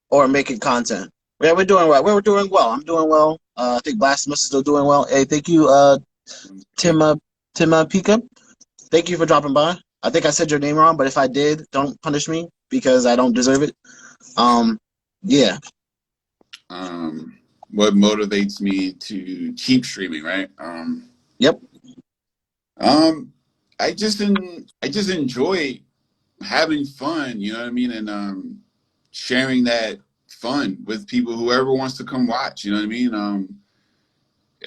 or making content? Yeah, we're doing well. We're doing well. I'm doing well. I think Blastamus is still doing well. Hey, thank you, Tim, Pika. Thank you for dropping by. I think I said your name wrong, but if I did, don't punish me because I don't deserve it. Yeah. Um, what motivates me to keep streaming, right? Yep. Um, I just enjoy having fun, you know what I mean, and sharing that fun with people, whoever wants to come watch, you know what I mean.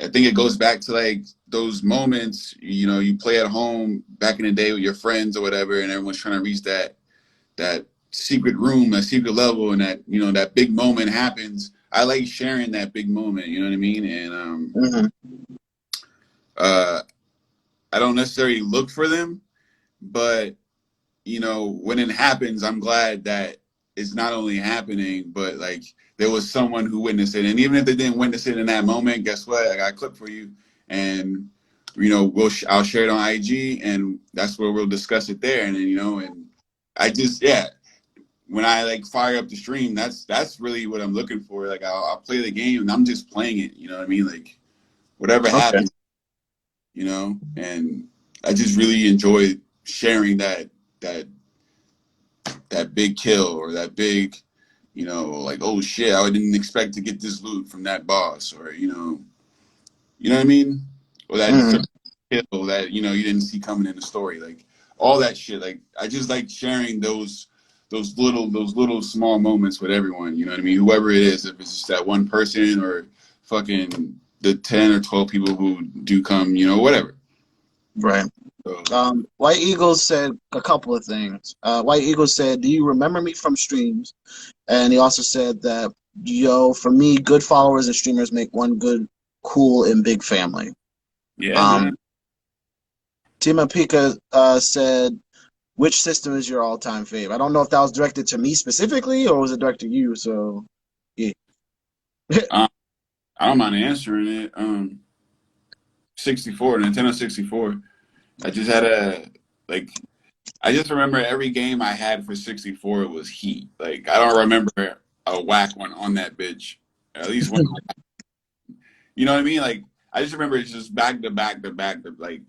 I think it goes back to like those moments, you know, you play at home back in the day with your friends or whatever, and everyone's trying to reach that secret room, that secret level, and that, you know, that big moment happens. I like sharing that big moment, you know what I mean, and Mm-hmm. uh, I don't necessarily look for them, but you know, when it happens, I'm glad that it's not only happening, but like there was someone who witnessed it. And even if they didn't witness it in that moment, guess what? I got a clip for you, and you know, I'll share it on IG, and that's where we'll discuss it there. And then, you know, and I just when I like fire up the stream, that's really what I'm looking for. Like I'll play the game, and I'm just playing it. You know what I mean? Like whatever Okay. happens, you know, and I just really enjoy sharing that that big kill or that big, you know, like, oh shit, I didn't expect to get this loot from that boss, or you know what I mean, or that Mm-hmm. certain kill that you know you didn't see coming in the story, like all that shit. Like I just like sharing those little small moments with everyone. You know what I mean? Whoever it is, if it's just that one person or fucking the 10 or 12 people who do come, you know, whatever. Right. So, White Eagle said a couple of things. White Eagle said, "Do you remember me from streams?" And he also said that, "Yo, for me, good followers and streamers make one good, cool, and big family." yeah, man. Um, Tima Pika said, "Which system is your all-time fave?" I don't know if that was directed to me specifically or was it directed to you. So, yeah. I don't mind answering it. 64, Nintendo 64. I just had like I just remember every game I had for 64 was Heat. Like I don't remember a whack one on that bitch. At least one. You know what I mean? Like I just remember it's just back to back to back to like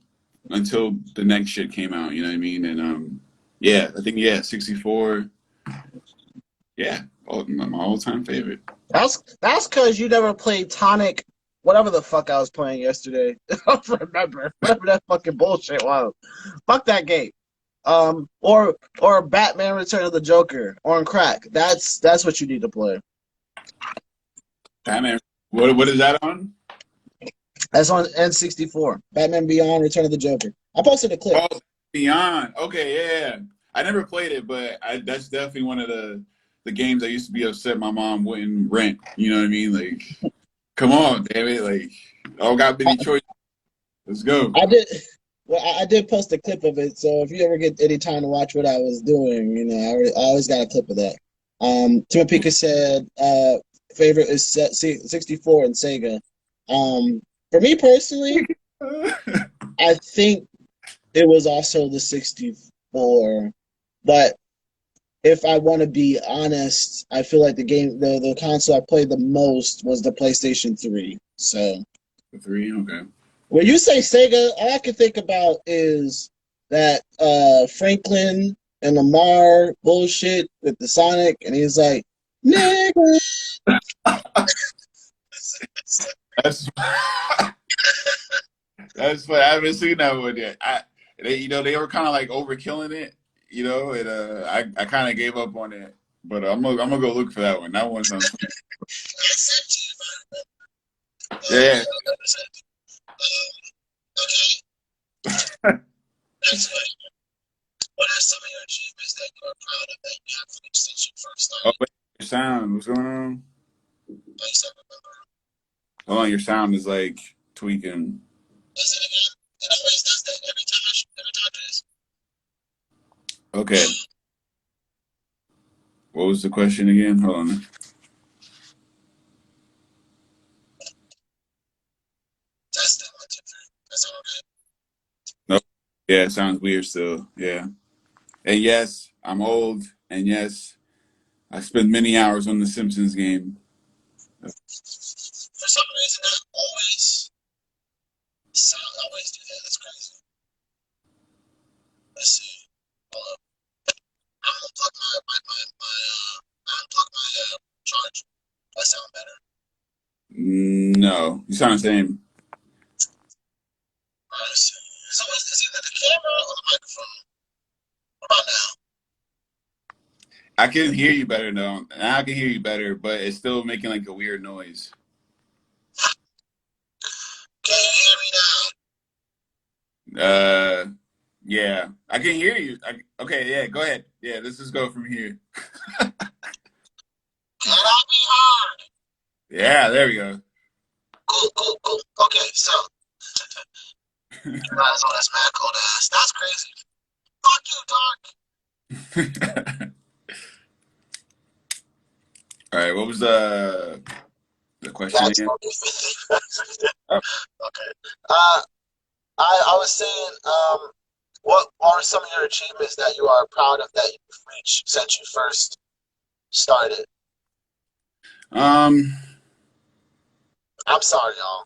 until the next shit came out. You know what I mean? And yeah, I think 64. Yeah, my all time favorite. That's because you never played Tonic, whatever the fuck I was playing yesterday. I don't remember whatever that fucking bullshit was. Fuck that game. Or Batman Return of the Joker on crack. That's what you need to play. Batman. What is that on? That's on N64. Batman Beyond Return of the Joker. I posted a clip. Oh, Beyond. Okay, yeah. I never played it, but that's definitely one of the games I used to be upset my mom wouldn't rent. You know what I mean? Like, come on, damn it! Like, all got many choices. Let's go. I did. Well, I did post a clip of it, so if you ever get any time to watch what I was doing, you know, I always got a clip of that. Timapika said, favorite is 64 and Sega. For me personally, I think it was also the 64, but if I want to be honest, I feel like the console I played the most was the PlayStation 3. So. The three, okay. When you say Sega, all I can think about is that Franklin and Lamar bullshit with the Sonic, and he's like, nigga. That's that's what I haven't seen that one yet. You know, they were kind of like overkilling it, you know, and I kind of gave up on it, but I'm gonna go look for that one. That one sounds fun. Yeah. What are some of your achievements that you are proud of that you have finished since you first Oh, started? wait, your sound. What's going on? Please remember. Hold on, your sound is like tweaking. Listen again. It always does that every time I do this. Okay. What was the question again? Hold on. Test that 1, 2, 3. That's all good. Nope. Yeah, it sounds weird still. Yeah. And yes, I'm old. And yes, I spent many hours on the Simpsons game. For some reason, I always do that. That's crazy. Let's see. Hold up. I'm gonna plug I'm gonna plug my charge. That sound better. No, you sound the same. Let's see. So is either the camera or the microphone? What about now? I can hear you better now. Now I can hear you better, but it's still making like a weird noise. Can you hear me now? Yeah, I can hear you. Okay, yeah, go ahead. Yeah, let's just go from here. Can I be heard? Yeah, there we go. Cool. Okay, so you guys on this mad cold ass. That's crazy. Fuck you, Dark. All right, what was the question That's again? Oh, okay. I was saying, what are some of your achievements that you are proud of that you've reached since you first started? um, I'm sorry, y'all.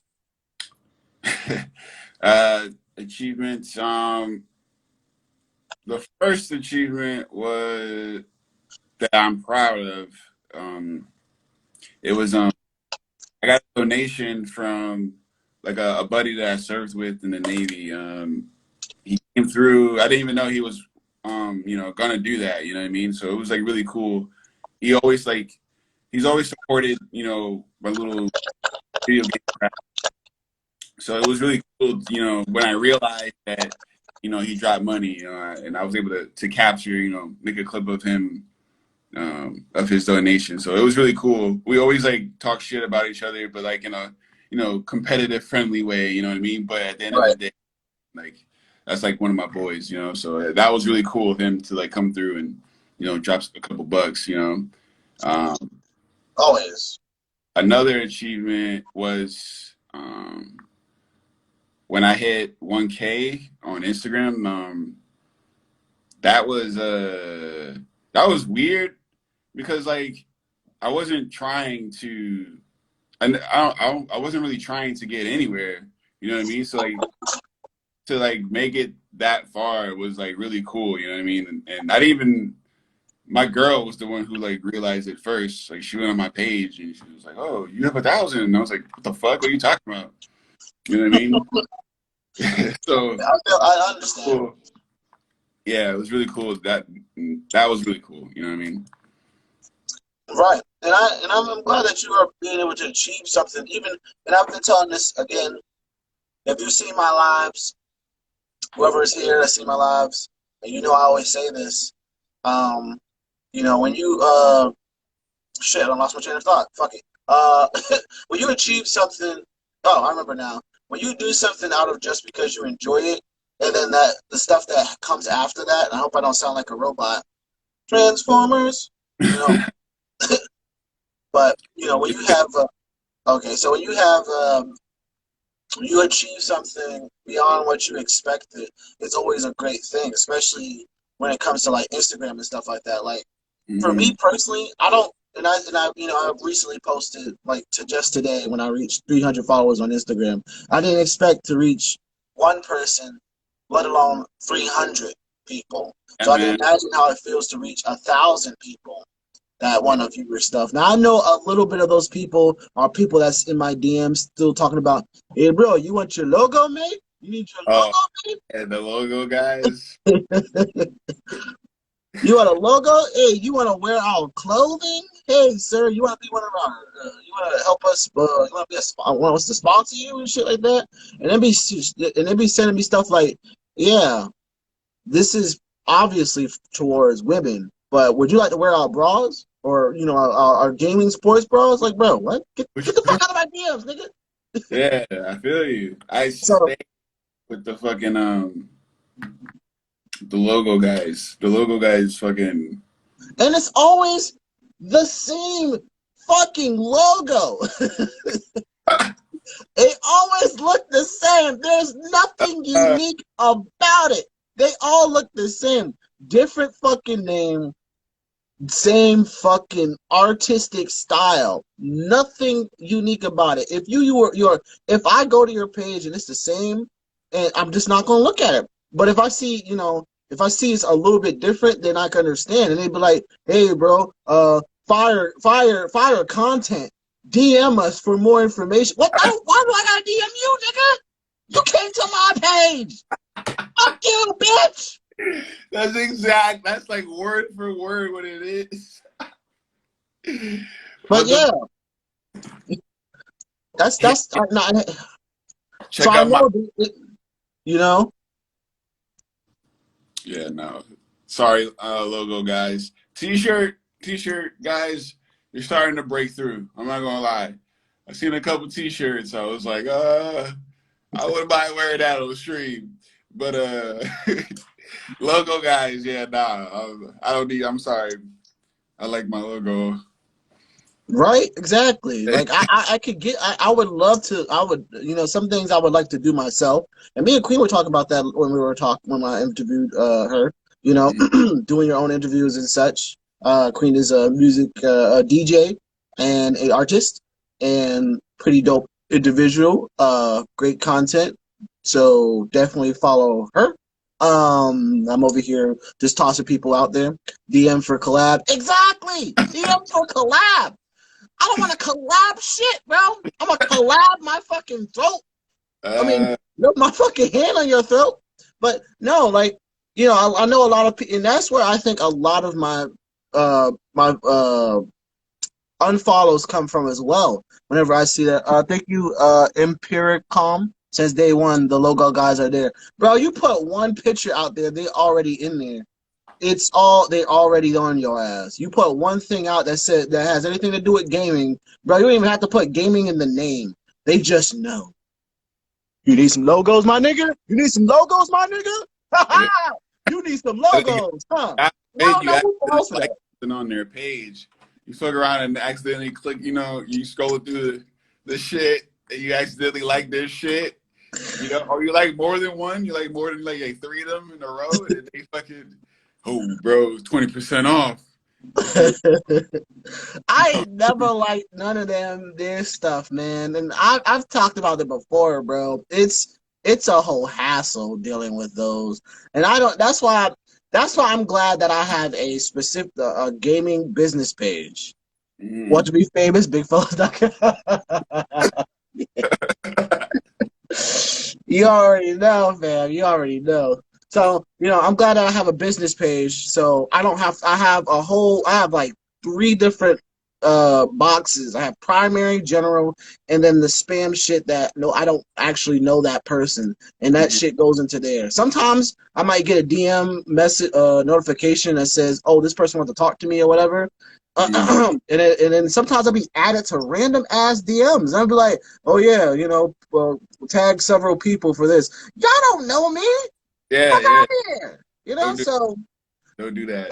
achievements. The first achievement was that I'm proud of. It was I got a donation from like a buddy that I served with in the Navy. He came through. I didn't even know he was, gonna do that. You know what I mean? So it was like really cool. He always he's always supported, my little video game craft. So it was really cool, when I realized that, he dropped money, and I was able to capture, make a clip of him, of his donation. So it was really cool. We always talk shit about each other, but in a, competitive, friendly way. You know what I mean? But at the end of the Right. day, that's one of my boys. So that was really cool of him to come through and drop a couple bucks. Always. Another achievement was when I hit 1K on Instagram. That was weird because I wasn't trying to, and I wasn't really trying to get anywhere. You know what I mean? So to make it that far was really cool. You know what I mean? And not even my girl was the one who realized it first. She went on my page and she was like, "Oh, you have 1,000," and I was like, "What the fuck? What are you talking about?" You know what I mean? So I understand. cool. Yeah, it was really cool. That was really cool. You know what I mean? Right. And I'm glad that you are being able to achieve something. Even and I've been telling this again. If you see my lives, whoever is here that see my lives, and I always say this. Um, when you shit, I lost my train of thought. Fuck it. When you achieve something, oh, I remember now. When you do something out of just because you enjoy it, and then the stuff that comes after that. I hope I don't sound like a robot. Transformers, you know. But when you have okay, so when you have you achieve something beyond what you expected, it's always a great thing, especially when it comes to Instagram and stuff like that. For me personally, I don't, and I've recently posted to just today when I reached 300 followers on Instagram. I didn't expect to reach one person, let alone 300 people. So I can imagine how it feels to reach 1,000 people that want to view your stuff. Now I know a little bit of those people are people that's in my DMs still talking about, hey bro, you want your logo made? You need your logo made? And the logo guys. You want a logo? Hey, you want to wear our clothing? Hey, sir, you want to be one of our? You want to help us? You want to be want us to sponsor you and shit like that? And then be sending me stuff yeah, this is obviously towards women, but would you like to wear our bras or our gaming sports bras? Bro, what? Get the fuck out of my DMs, nigga. Yeah, I feel you. So with the fucking the logo guys. The logo guys fucking. And it's always the same fucking logo. They always look the same. There's nothing unique about it. They all look the same. Different fucking name, same fucking artistic style. Nothing unique about it. If I go to your page and it's the same, and I'm just not gonna look at it. But if I see, if I see it's a little bit different, then I can understand. And they'd be like, hey bro, fire content. DM us for more information. Why do I gotta DM you, nigga? You came to my page. Fuck you, bitch. That's like word for word what it is. But yeah, that's check so I out my know you know. yeah, no. Sorry, logo guys. T-shirt guys, you're starting to break through. I'm not gonna lie. I've seen a couple T-shirts. I was like, I wouldn't mind wearing that on the stream. But logo guys, yeah, nah. I don't need. I'm sorry. I like my logo. Right, exactly. Like I could get. I would love to. I would, some things I would like to do myself. And me and Queen were talking about that when I interviewed her. Doing your own interviews and such. Queen is a music DJ and a artist, and pretty dope individual. Great content. So definitely follow her. I'm over here just tossing people out there. DM for collab. Exactly. DM for collab. I don't want to collab shit, bro. I'm gonna collab my fucking throat. I mean, my fucking hand on your throat. But no, like, I know a lot of people, and that's where I think a lot of my unfollows come from as well. Whenever I see that, thank you, Empiricom. Since day one, the logo guys are there, bro. You put one picture out there, they already in there. They already on your ass. You put one thing out that has anything to do with gaming, bro. You don't even have to put gaming in the name. They just know. You need some logos, my nigga? You need some logos, my nigga? Ha ha! You need some logos, huh? I don't know who else for that. On their page, you fuck around and accidentally click. You scroll through the shit and you accidentally like their shit. Or you like more than one. You like more than like 3 of them in a row, and they fucking, oh, bro, 20% off. I ain't never liked none of their stuff, man. And I've talked about it before, bro. It's a whole hassle dealing with those, and I don't. That's why I'm glad that I have a specific gaming business page. Want to be famous, bigfellas.com. You already know, man. You already know. So, I'm glad that I have a business page. So I have like 3 different boxes. I have primary, general, and then the spam shit that I don't actually know that person. And that shit goes into there. Sometimes I might get a DM message notification that says, oh, this person wants to talk to me or whatever. And then sometimes I'll be added to random ass DMs. I'll be like, oh yeah, tag several people for this. Y'all don't know me. Yeah, Fuck out here. Don't do that.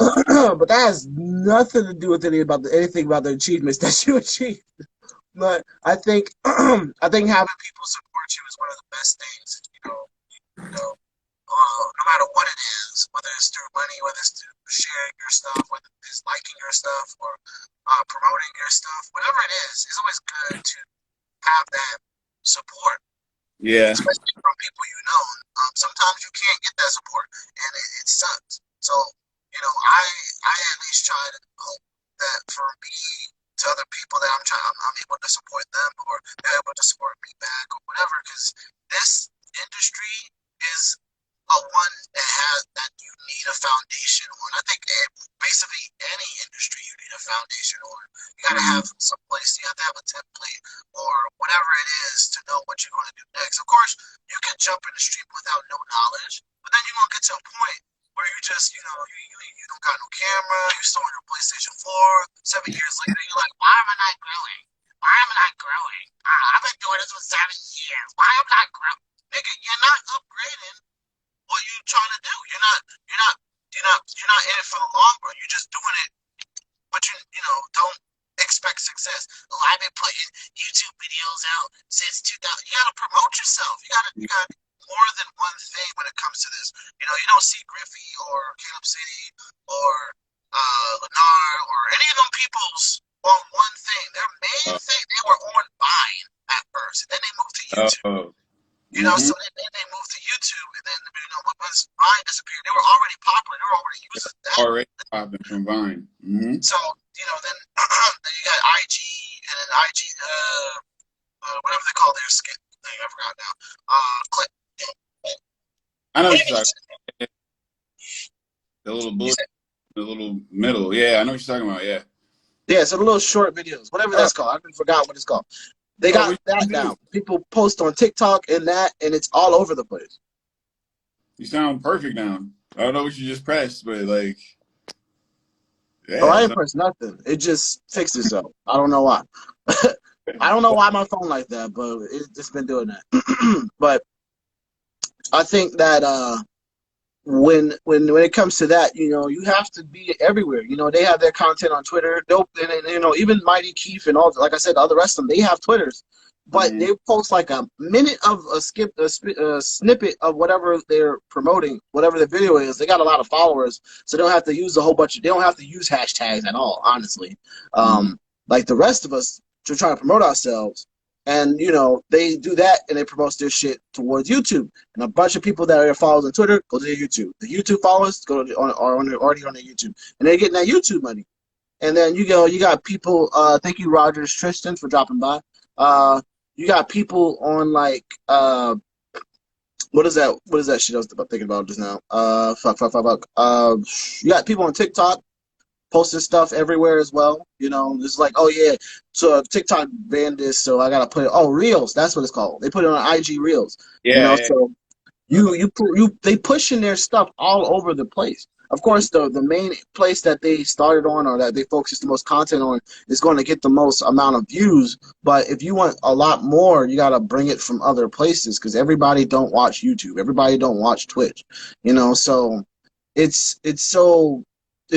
But that has nothing to do with anything about the achievements that you achieved. But I think having people support you is one of the best things. No matter what it is, whether it's through money, whether it's through sharing your stuff, whether it's liking your stuff or promoting your stuff, whatever it is, it's always good to have that support. Yeah. Especially from people you know. Sometimes you can't get that support, and it sucks. So, I at least try to hope that for me, to other people that I'm able to support them, or they're able to support me back, or whatever. Because this industry is one that you need a foundation on. I think basically any industry you need a foundation on. You gotta have some place. You have to have a template or whatever it is to know what you're going to do next. Of course, you can jump in the stream without no knowledge, but then you're gonna get to a point where you just, you don't got no camera. You're still on your PlayStation 4. 7 years later, you're like, why am I not growing? Why am I not growing? I've been doing this for 7 years. Why am I not growing? Nigga, you're not upgrading. it for the long run. You're just doing it, but you know, don't expect success. Oh, I've been putting YouTube videos out since 2000. You gotta promote yourself. You gotta more than one thing when it comes to this. You know, you don't see Griffey or Caleb City or Lennar or any of them peoples on one thing. Their main thing, they were on Vine at first, and then they moved to YouTube. You know, so then they moved to YouTube, and then, you know, once Vine disappeared, they were already popular. They were already using that. Already popping from Vine. So, you know, then you got IG, and then IG, whatever they call their skit thing, I forgot now. Clip. I know what you're talking about. The little bullet, the little middle. Yeah, I know what you're talking about. Yeah. Yeah, so the little short videos, whatever that's called. I forgot what it's called. They got that now. People post on TikTok and that, and it's all over the place. You sound perfect now. I don't know what you just pressed, but like, yeah. Oh, I didn't press nothing. It just fixed itself. I don't know why. I don't know why my phone like that, but it's been doing that. But I think that when it comes to that, you know, you have to be everywhere. You know, they have their content on Twitter. And you know, even Mighty Keith and all, like I said, all the rest of them, they have Twitters, but they post like a minute of a snippet of whatever they're promoting, whatever the video is. They got a lot of followers, so they don't have to use a whole bunch of. They don't have to use hashtags at all, honestly. Like the rest of us, to try to promote ourselves. And, you know, they do that and they promote their shit towards YouTube. And a bunch of people that are followers on Twitter go to their YouTube. The YouTube followers are already on their YouTube. And they're getting that YouTube money. And then you got people, thank you, Rogers Tristan, for dropping by. You got people on, like, what is that shit I was thinking about just now? You got people on TikTok posting stuff everywhere as well. You know, it's like, oh yeah, so TikTok banned this, so I gotta put it. Oh, Reels, that's what it's called. They put it on IG Reels. Yeah, you know, yeah. so they pushing their stuff all over the place. Of course, the main place that they started on or that they focus the most content on is going to get the most amount of views. But if you want a lot more, you got to bring it from other places because everybody don't watch YouTube. Everybody don't watch Twitch. You know, so it's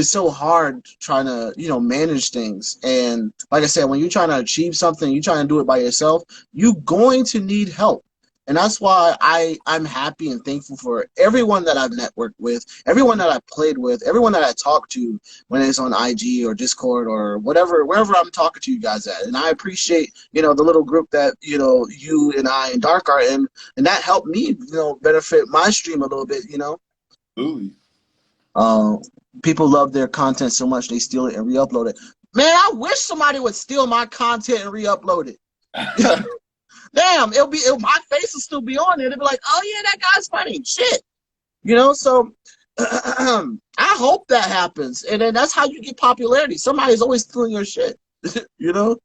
so hard trying to, you know, manage things. And like I said, when you're trying to achieve something, you're trying to do it by yourself, you're going to need help. And that's why I'm happy and thankful for everyone that I've networked with, everyone that I played with, everyone that I talk to when it's on IG or Discord or whatever, wherever I'm talking to you guys at. And I appreciate, you know, the little group that, you know, you and I and Dark are in, and that helped me, you know, benefit my stream a little bit, you know. Ooh. People love their content so much they steal it and re-upload it. Man, I wish somebody would steal my content and re-upload it. Damn, my face will still be on it. It'll be like, oh yeah, that guy's funny. Shit. You know, so I hope that happens. And then that's how you get popularity. Somebody's always stealing your shit. You know?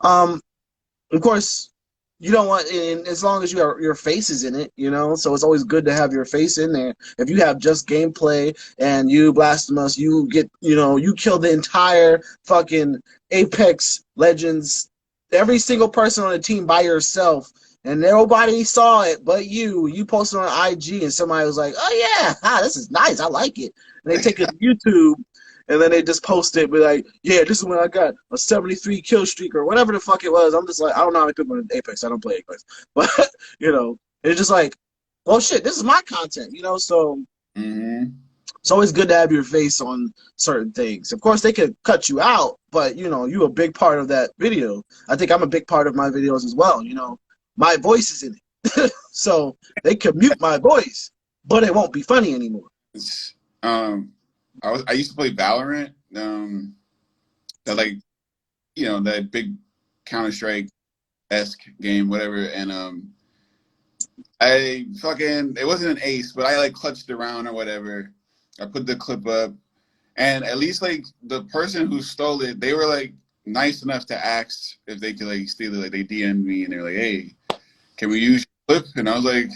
Of course, you don't want, and as long as your face is in it, you know, so it's always good to have your face in there. If you have just gameplay and you, Blastamus, you get, you know, you kill the entire fucking Apex Legends, every single person on the team by yourself, and nobody saw it but you posted on IG, and somebody was like, oh yeah, this is nice, I like it. And they take it to YouTube, and then they just post it, be like, yeah, this is when I got a 73 kill streak or whatever the fuck it was. I'm just like, I don't know how many people in Apex. I don't play Apex. But, you know, it's just like, oh shit, this is my content, you know? So it's always good to have your face on certain things. Of course, they could cut you out, but, you know, you're a big part of that video. I think I'm a big part of my videos as well, you know? My voice is in it. So they could mute my voice, but it won't be funny anymore. I used to play Valorant, that, like, you know, that big Counter-Strike-esque game, whatever, and I fucking, it wasn't an ace, but I like clutched around or whatever. I put the clip up, and at least like the person who stole it, they were like nice enough to ask if they could like steal it. Like they DM'd me and they're like, "Hey, can we use your clip?" And I was like,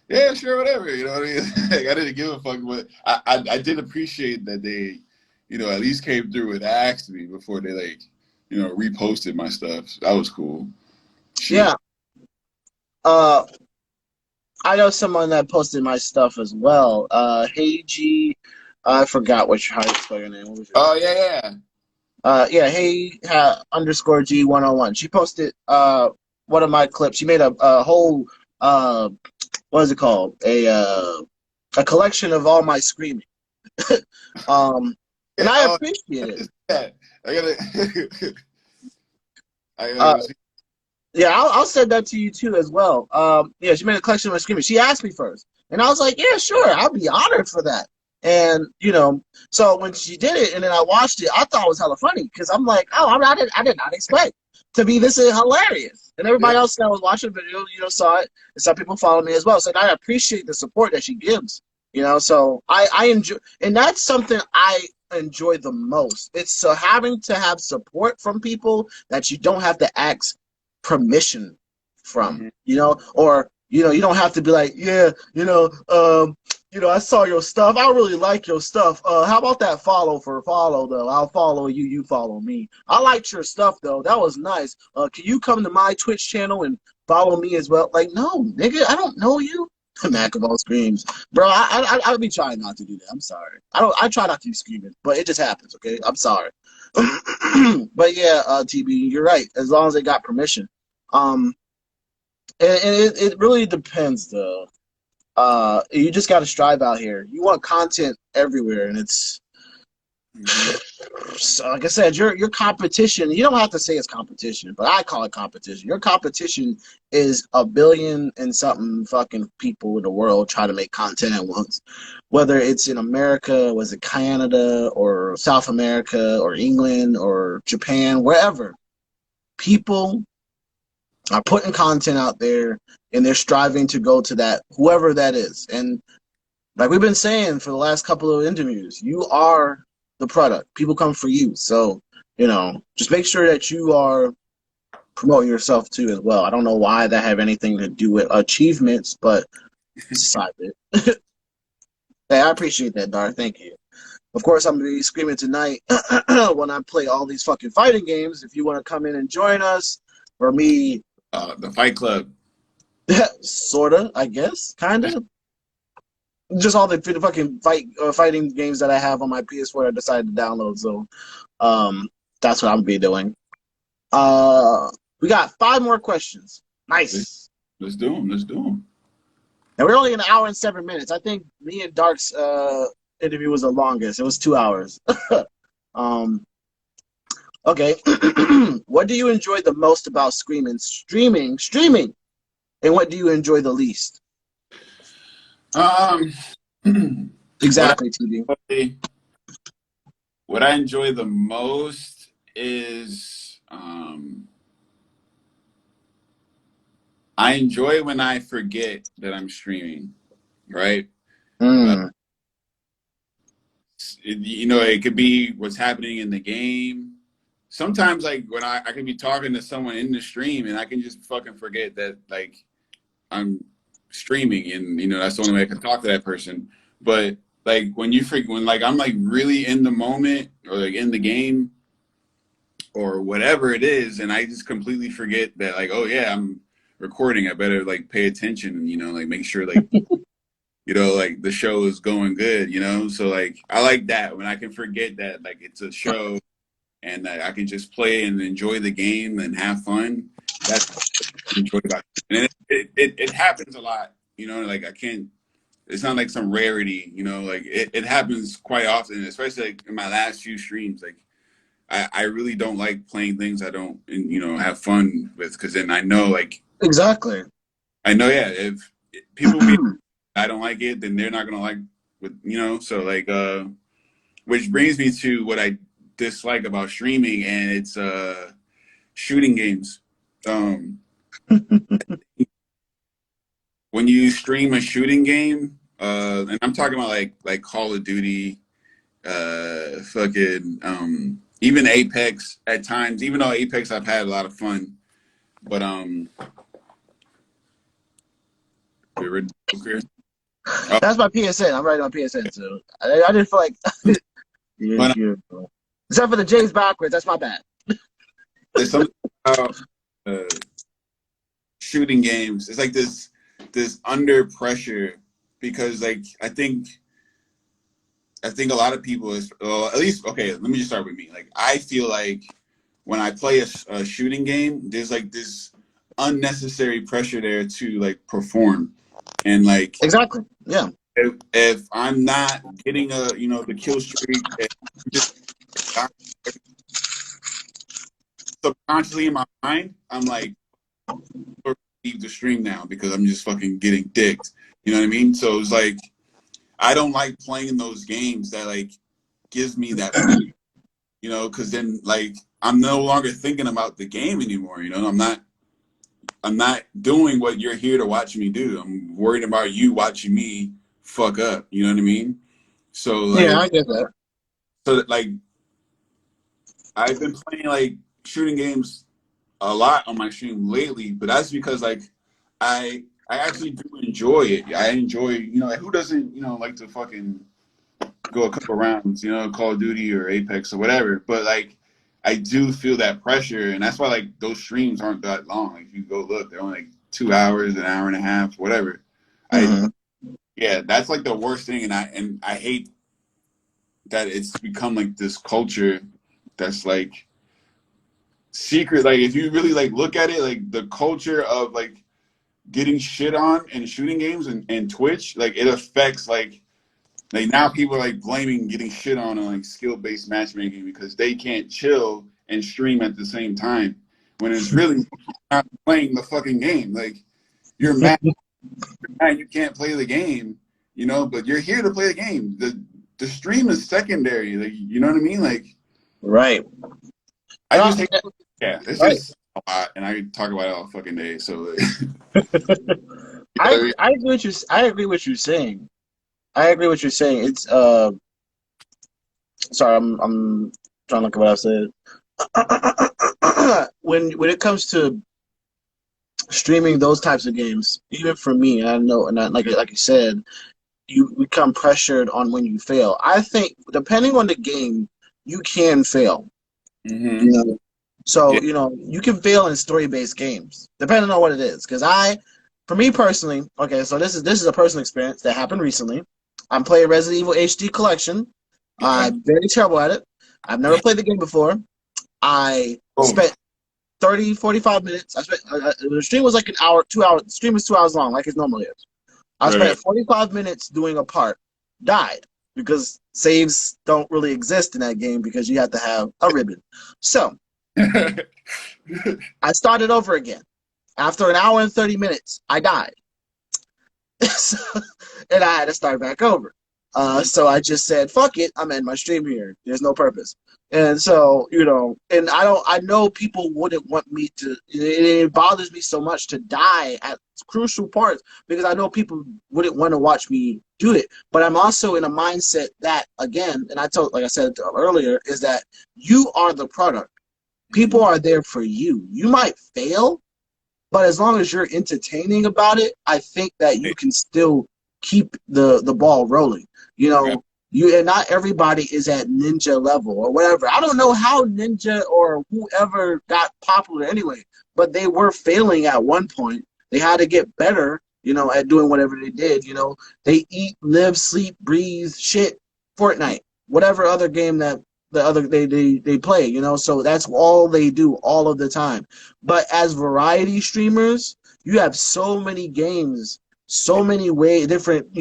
yeah, sure, whatever. You know what I mean? Like, I didn't give a fuck, but I did appreciate that they, you know, at least came through and asked me before they, like, you know, reposted my stuff. So that was cool. Shit. Yeah. I know someone that posted my stuff as well. Hey G, I forgot how you spell your name. What was Oh yeah. yeah, hey underscore G101. She posted one of my clips. She made a whole what is it called? A collection of all my screaming. And Yeah. I Oh, appreciate it. yeah. I gotta. I Uh, gotta. yeah, I'll send that to you too as well. Yeah, she made a collection of my screaming. She asked me first, and I was like, yeah, sure, I'll be honored for that. And so when she did it, and then I watched it, I thought it was hella funny because I'm like, oh, I did not expect to be this hilarious. And Yeah. everybody else that was watching the video, saw it, and some people follow me as well. So I appreciate the support that she gives. So I enjoy, and that's something I enjoy the most. It's so having to have support from people that you don't have to ask permission from, Mm-hmm. or you don't have to be like, yeah, I saw your stuff. I really like your stuff. How about that follow for follow though? I'll follow you, you follow me. I liked your stuff though. That was nice. Can you come to my Twitch channel and follow me as well? Like, no, nigga, I don't know you. Macaball screams, bro. I'll be trying not to do that. I'm sorry. I try not to be screaming, but it just happens. Okay, I'm sorry. But yeah, TB, you're right. As long as they got permission. Um, and it really depends though. You just got to strive out here. You want content everywhere, and it's so, like I said, your competition. You don't have to say it's competition, but I call it competition. Your competition is a billion and something fucking people in the world trying to make content at once. Whether it's in America, was it Canada or South America or England or Japan, wherever, people are putting content out there and they're striving to go to that whoever that is. And like we've been saying for the last couple of interviews, you are the product. People come for you. So, just make sure that you are promoting yourself too as well. I don't know why that have anything to do with achievements, but side it. Hey, I appreciate that, Dar. Thank you. Of course, I'm going to be screaming tonight when I play all these fucking fighting games. If you want to come in and join us, for me, The Fight Club. sorta, I guess, kind of. Just all the fucking fighting games that I have on my PS4 I decided to download. So that's what I'm gonna be doing. We got 5 more questions. Nice. Let's do them. Let's do them. And we're only an hour and 7 minutes. I think me and Dark's interview was the longest. It was 2 hours. Okay. What do you enjoy the most about streaming, and what do you enjoy the least? Exactly, TB. What I enjoy the most is I enjoy when I forget that I'm streaming, right? It could be what's happening in the game. Sometimes, like when I can be talking to someone in the stream, and I can just fucking forget that like I'm streaming, and that's the only way I can talk to that person. But like when like I'm like really in the moment or like in the game or whatever it is, and I just completely forget that like, oh yeah, I'm recording. I better like pay attention and like make sure like like the show is going good. So like I like that when I can forget that like it's a show and that I can just play and enjoy the game and have fun. That's what I enjoy about it. And it happens a lot. Like I can't. It's not like some rarity. Like it happens quite often, especially like in my last few streams. Like I really don't like playing things I don't have fun with, because then I know like Exactly. I know if people be I don't like it, then they're not gonna like with so like which brings me to what I dislike about streaming, and it's shooting games. When you stream a shooting game, and I'm talking about like Call of Duty, fucking even Apex at times, even though Apex I've had a lot of fun. But we're clear. Oh, That's my PSN. I'm writing on PSN, so I didn't feel like except for the J's backwards. That's my bad. There's something about shooting games. It's like this under pressure, because like I think I think a lot of people is, well, at least, okay, let me just start with me. Like, I feel like when I play a shooting game, there's like this unnecessary pressure there to like perform. And like, Exactly. Yeah. if I'm not getting the kill streak, if I'm just subconsciously in my mind, I'm like, leave the stream now because I'm just fucking getting dicked. You know what I mean? So it's like, I don't like playing those games that like gives me that, because then like I'm no longer thinking about the game anymore. I'm not doing what you're here to watch me do. I'm worried about you watching me fuck up. You know what I mean? So Yeah, like, I get that. so that, like, I've been playing like shooting games a lot on my stream lately, but that's because like I actually do enjoy it. I enjoy, like, who doesn't, like to fucking go a couple rounds, Call of Duty or Apex or whatever. But like, I do feel that pressure, and that's why like those streams aren't that long. Like, if you go look, they're only like 2 hours, an hour and a half, whatever. Mm-hmm. Yeah, that's like the worst thing, and I hate that it's become like this culture that's like secret. Like, if you really like look at it, like the culture of like getting shit on in shooting games and Twitch, like it affects like now people are like blaming getting shit on like skill-based matchmaking because they can't chill and stream at the same time when it's really not playing the fucking game. Like, you're mad you can't play the game, but you're here to play the game. The stream is secondary. Like, you know what I mean? Like, Right. I just hate. Yeah, it's Right. just a lot, and I could talk about it all fucking day. So, I agree with you. I agree with you saying. I agree with you saying. It's Sorry, I'm trying to look at what I said. When it comes to streaming those types of games, even for me, and I know, and like you said, you become pressured on when you fail. I think depending on the game, you can fail. mm-hmm. You know, so Yeah. you can fail in story-based games depending on what it is. Because for me personally, okay, so this is a personal experience that happened recently. I'm playing Resident Evil HD Collection. Okay. I'm very terrible at it. I've never played the game before. I Oh, spent 30, 45 minutes. The stream was like an hour, 2 hours. The stream is 2 hours long, like it normally is. I right. spent 45 minutes doing a part. Died because saves don't really exist in that game because you have to have a ribbon. So I started over again. After an hour and 30 minutes, I died. So, and I had to start back over. So I just said, fuck it, I'm ending my stream here. There's no purpose. And so, and I know people wouldn't want me to, it bothers me so much to die at crucial parts because I know people wouldn't want to watch me do it. But I'm also in a mindset that, again, and like I said earlier, is that you are the product. People are there for you. You might fail, but as long as you're entertaining about it, I think that you can still keep the ball rolling. Right. And not everybody is at ninja level or whatever. I don't know how ninja or whoever got popular anyway, but they were failing at one point. They had to get better, at doing whatever they did. They eat, live, sleep, breathe, shit, Fortnite, whatever other game that they play, so that's all they do all of the time. But as variety streamers, you have so many games, so many different,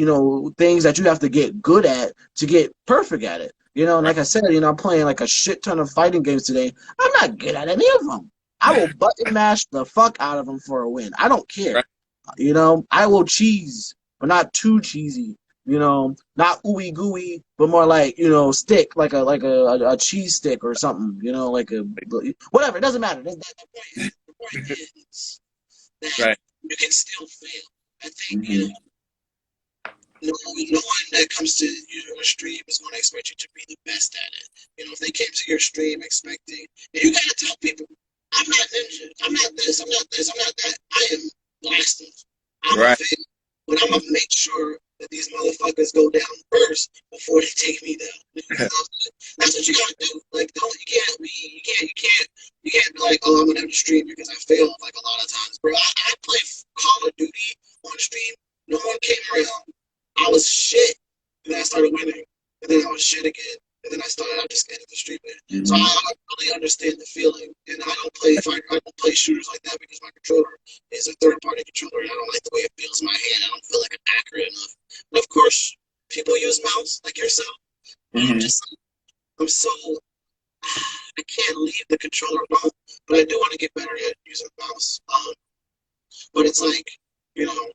things that you have to get good at to get perfect at it. And like I said, I'm playing like a shit ton of fighting games today. I'm not good at any of them. I will button mash the fuck out of them for a win. I don't care. Right. I will cheese, but not too cheesy. Not ooey gooey, but more like, stick, like a cheese stick or something, like whatever. It doesn't matter. The point is that Right. you can still fail. I think, Mm-hmm. no one that comes to your stream is going to expect you to be the best at it. If they came to your stream expecting, and you got to tell people, I'm not ninja, I'm not this, I'm not this, I'm not that. I am Blastamus. I'm a Right. fan, but I'm going to make sure that these motherfuckers go down first before they take me down. That's what you gotta do. Like, you can't be like, oh, I'm gonna have to stream because I failed. Like a lot of times, bro. I play Call of Duty on stream. No one came around. I was shit, and then I started winning. and then I was shit again, and then I just ended the streaming. Mm-hmm. So I really understand the feeling, and I don't play shooters like that because my controller is a third-party controller, and I don't like the way it feels in my hand. I don't feel like I'm accurate enough. And of course, people use mouse like yourself. Mm-hmm. I'm so I can't leave the controller alone, but I do want to get better at using the mouse. But it's like, you know,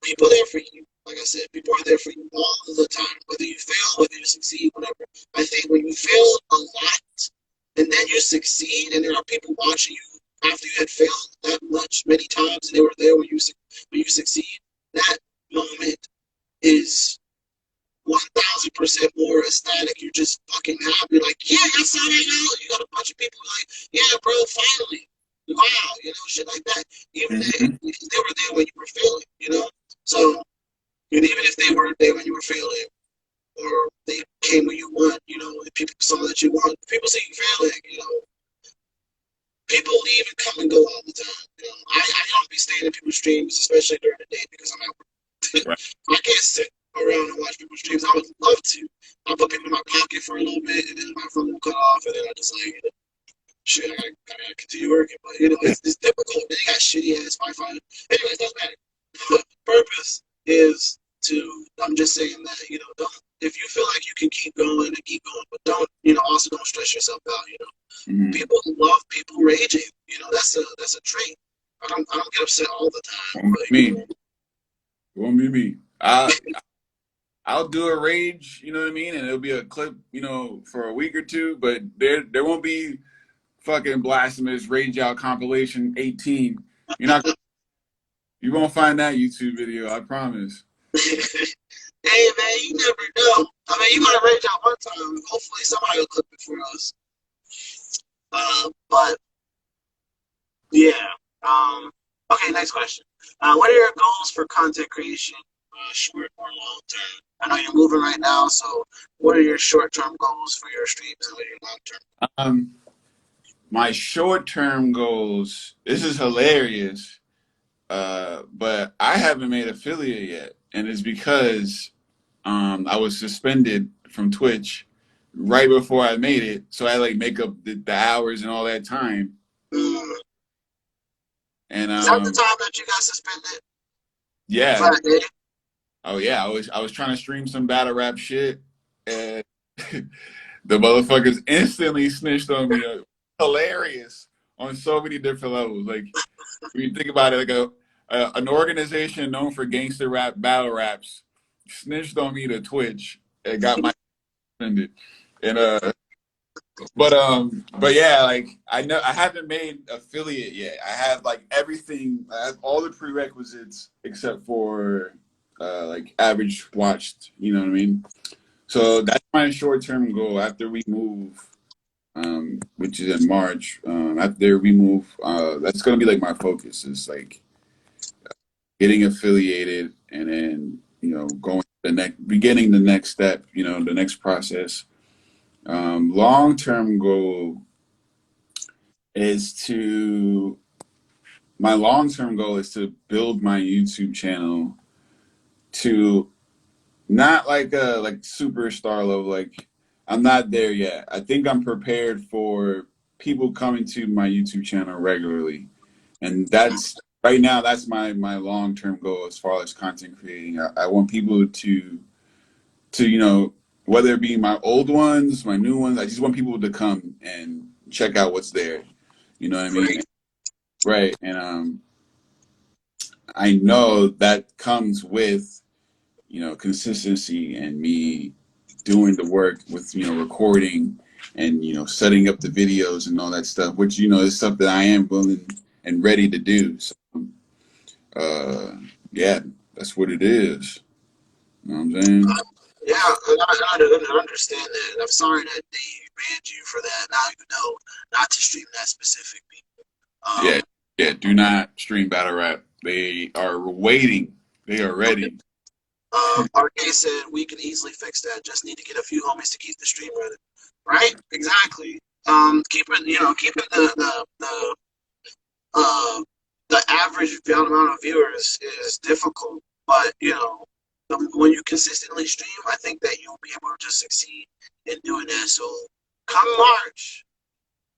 people are there for you. Like I said, people are there for you all the time, whether you fail, whether you succeed, whatever. I think when you fail a lot and then you succeed, and there are people watching you after you had failed that much many times, and they were there when you succeed, that moment is 1,000% more ecstatic. You're just fucking happy, like, yeah, I saw that out. You got a bunch of people like, yeah, bro, finally, wow, shit like that. Even if they were there when you were failing, So, and even if they weren't there when you were failing, or they came when you won, and people saw that you won, people see you failing, people leave and come and go all the time. I don't be staying in people's streams, especially during the day, because I'm at work. Right. I can't sit around and watch people's streams. I would love to. I'll put people in my pocket for a little bit, and then my phone will cut off, and then I just like, shit, I gotta continue working. But it's difficult. They got shitty ass Wi-Fi. Anyways, doesn't matter. Purpose is to. I'm just saying that don't. If you feel like you can keep going and keep going, but don't also don't stress yourself out. Mm-hmm. People love people raging. That's a trait. I don't get upset all the time. It won't be me. I'll do a rage, you know what I mean, and it'll be a clip, for a week or two, but there won't be fucking Blastamus Rage Out compilation 18. You won't find that YouTube video, I promise. Hey man, you never know. I mean, you gotta rage out one time. Hopefully, somebody will clip it for us. But yeah. Okay, next question. What are your goals for content creation, short or long term? I know you're moving right now, so what are your short-term goals for your streams and what are your long-term? My short-term goals. This is hilarious, but I haven't made affiliate yet, and it's because I was suspended from Twitch right before I made it, so I make up the hours and all that time. And is that the time that you got suspended? Yeah. Oh yeah, I was trying to stream some battle rap shit, and the motherfuckers instantly snitched on me. Hilarious on so many different levels. Like when you think about it, like an organization known for gangster rap, battle raps, snitched on me to Twitch and got my suspended. And but yeah, like I haven't made affiliate yet. I have everything. I have all the prerequisites except for average watched. You know what I mean? So that's my short-term goal after we move, which is in March. After we move, that's gonna be my focus is getting affiliated and then going beginning the next step. The next process. Long-term goal is to build my YouTube channel to not a superstar level. I'm not there yet. I think I'm prepared for people coming to my YouTube channel regularly, and that's right now. That's my long-term goal as far as content creating. I want people to whether it be my old ones, my new ones. I just want people to come and check out what's there. You know what I mean? Right. And I know that comes with consistency and me doing the work with recording and setting up the videos and all that stuff, which is stuff that I am willing and ready to do. So yeah, that's what it is. You know what I'm saying? Yeah, I understand that. I'm sorry that they banned you for that. Now you know not to stream that specific people. Yeah. Do not stream battle rap. They are waiting. They are ready. RK said we can easily fix that. Just need to get a few homies to keep the stream running. Right? Exactly. Keeping the average amount of viewers is difficult, but when you consistently stream, I think that you'll be able to just succeed in doing that. So come March,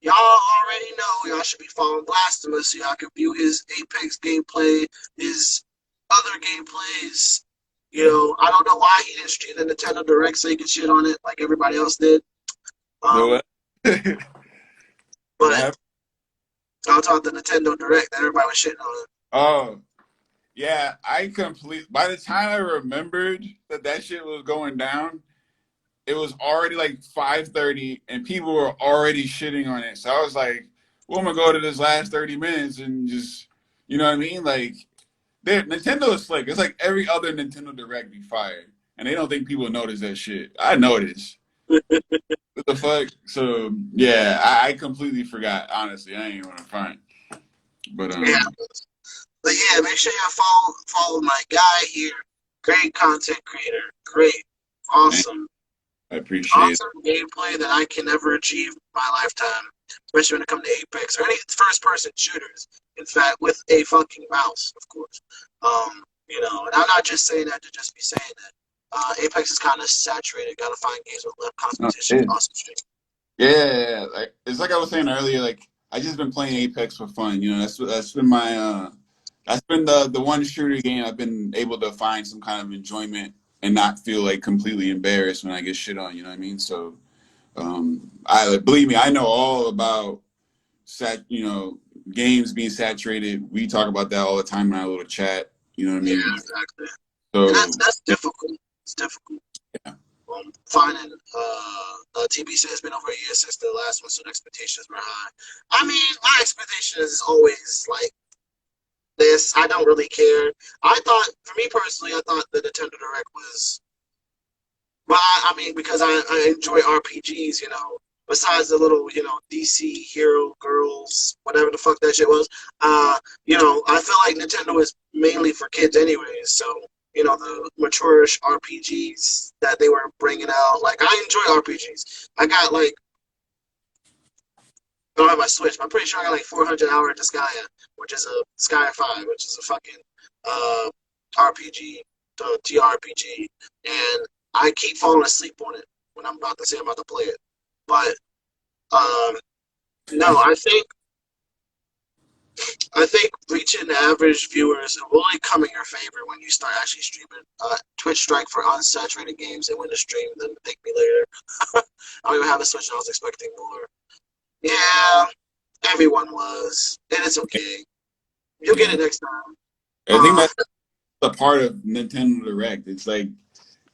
y'all already know y'all should be following Blastamus so y'all can view his Apex gameplay, his other gameplays. You know, I don't know why he didn't stream the Nintendo Direct so he could shit on it like everybody else did. No, But I'm talking the Nintendo Direct that everybody was shitting on it. Oh, yeah, by the time I remembered that shit was going down, it was already like 5:30 and people were already shitting on it. So I was like, well, I'm gonna go to this last 30 minutes and just, you know what I mean? Like, Nintendo is slick. It's like every other Nintendo Direct be fired, and they don't think people notice that shit. I noticed. What the fuck? So yeah, I completely forgot. Honestly, I ain't even gonna front. But Yeah. But yeah, make sure y'all follow my guy here. Great content creator. Great. Awesome. I appreciate awesome gameplay that I can never achieve in my lifetime, especially when it comes to Apex or any first-person shooters. In fact, with a fucking mouse, of course. You know, and I'm not just saying that to just be saying that. Apex is kind of saturated. Got to find games with less competition. it. Awesome stream. Yeah, like it's like I was saying earlier. Like I just been playing Apex for fun. You know, that's been my that's been the one shooter game I've been able to find some kind of enjoyment and not feel like completely embarrassed when I get shit on. You know what I mean? So, I believe me, I know all about games being saturated. We talk about that all the time in our little chat. You know what I mean? Yeah, exactly. So and that's difficult. It's difficult. Yeah. Finding TB said it's been over a year since the last one, so the expectations were high. I mean, my expectation is always like this. I don't really care. I thought, for me personally, I thought the Nintendo Direct was, well, I mean, because I enjoy RPGs, you know, besides the little, you know, DC Hero Girls, whatever the fuck that shit was, you know, I feel like Nintendo is mainly for kids anyways, so, you know, the mature-ish RPGs that they were bringing out, like, I enjoy RPGs. I got, like, I don't have my Switch, but I'm pretty sure I got, like, 400 Hour Disgaea, which is a Sky 5, which is a fucking RPG, TRPG, and I keep falling asleep on it when I'm about to say I'm about to play it. But no, I think reaching the average viewers will only come in your favor when you start actually streaming. Twitch strike for unsaturated games and when to stream them. Thank me later. I don't even have a Switch and I was expecting more. Yeah, everyone was. And it's okay. You'll get it next time. I think that's a part of Nintendo Direct. It's like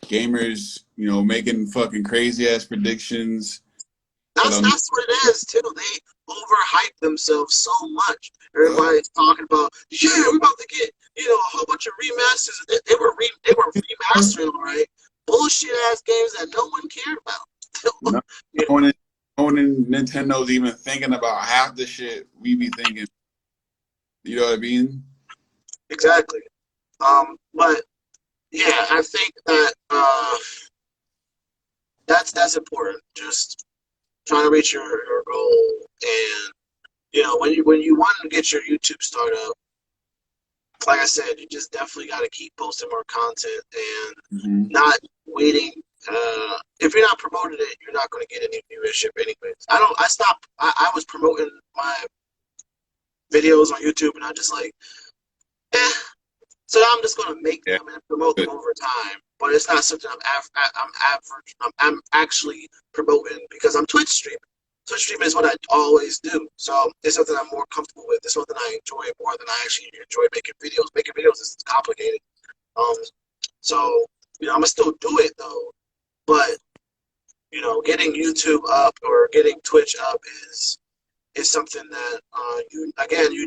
gamers, you know, making fucking crazy ass predictions. That's what it is too. They overhype themselves so much. Everybody's talking about, yeah, we're about to get, you know, a whole bunch of remasters. They were remastering, right? Bullshit ass games that no one cared about. No one in Nintendo's even thinking about half the shit we be thinking. You know what I mean? Exactly. But yeah, I think that that's important. Just trying to reach your goal, and you know, when you want to get your YouTube startup, like I said, you just definitely got to keep posting more content and not waiting. If you're not promoting it, you're not going to get any viewership anyways. I stopped. I was promoting my videos on YouTube, and I just like, eh. So I'm just going to make them and promote them over time. But it's not something I'm actually promoting because I'm Twitch streaming. Twitch streaming is what I always do. So it's something I'm more comfortable with. It's something I enjoy more than I actually enjoy making videos. Making videos is complicated. So, you know, I'm going to still do it though. But, you know, getting YouTube up or getting Twitch up is something that you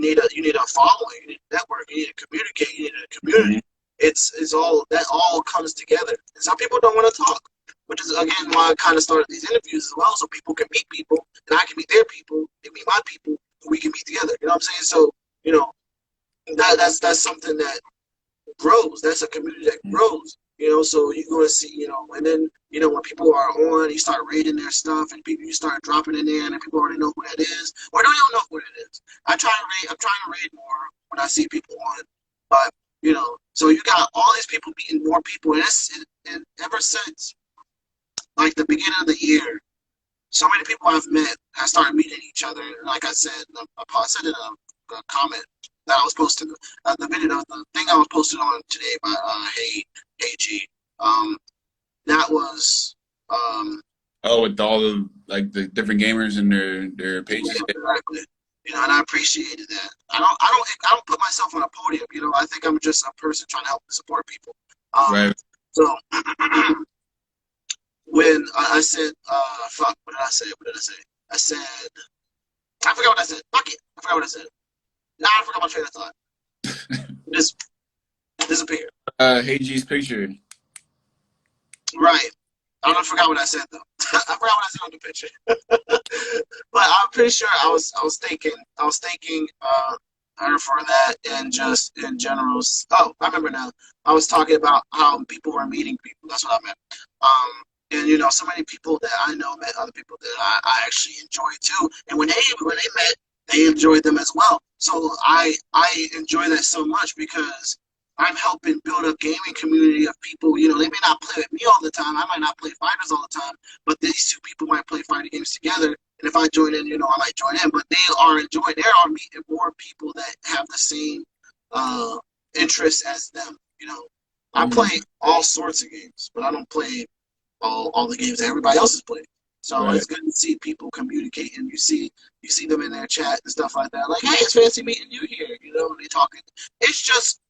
need a following, you need a network, you need to communicate, you need a community. It's all that all comes together. And some people don't want to talk, which is again why I kind of started these interviews as well, so people can meet people and I can meet their people, they meet my people, and we can meet together. You know what I'm saying? So, you know, that's something that grows. That's a community that grows. You know, so you're going to see, you know, and then, you know, when people are on, you start reading their stuff and people, you start dropping in there and then people already know who that is or don't even know who it is. I'm trying to read more when I see people on, but You know, so you got all these people meeting more people, and ever since like the beginning of the year, so many people I've met have started meeting each other. Like I said, I said in a comment that I was posting, the video, the thing I was posted on today by Hey G. That was Oh, with all the like the different gamers and their yeah, pages. exactly. You know, and I appreciated that. I don't put myself on a podium. You know, I think I'm just a person trying to help and support people. Right. So when I said, fuck, what did I say? What did I say? I said, I forgot what I said. Fuck it. I forgot what I said. Nah, I forgot my train of thought. Just disappeared. Hey G's picture. Right. I forgot what I said though. I forgot what I said on the picture. But I'm pretty sure I was thinking her for that and just in general. Oh, I remember now. I was talking about how people were meeting people. That's what I meant. And you know, so many people that I know met other people that I actually enjoy too. And when they met, they enjoyed them as well. So I enjoy that so much because I'm helping build a gaming community of people. You know, they may not play with me all the time. I might not play fighters all the time, but these two people might play fighting games together. And if I join in, you know, I might join in. But they are enjoying. They are meeting more people that have the same interests as them. You know, I Mm-hmm. play all sorts of games, but I don't play all the games that everybody else is playing. So Right. it's good to see people communicating. You see them in their chat and stuff like that. Like, hey, it's fancy meeting you here. You know, they talking. It's just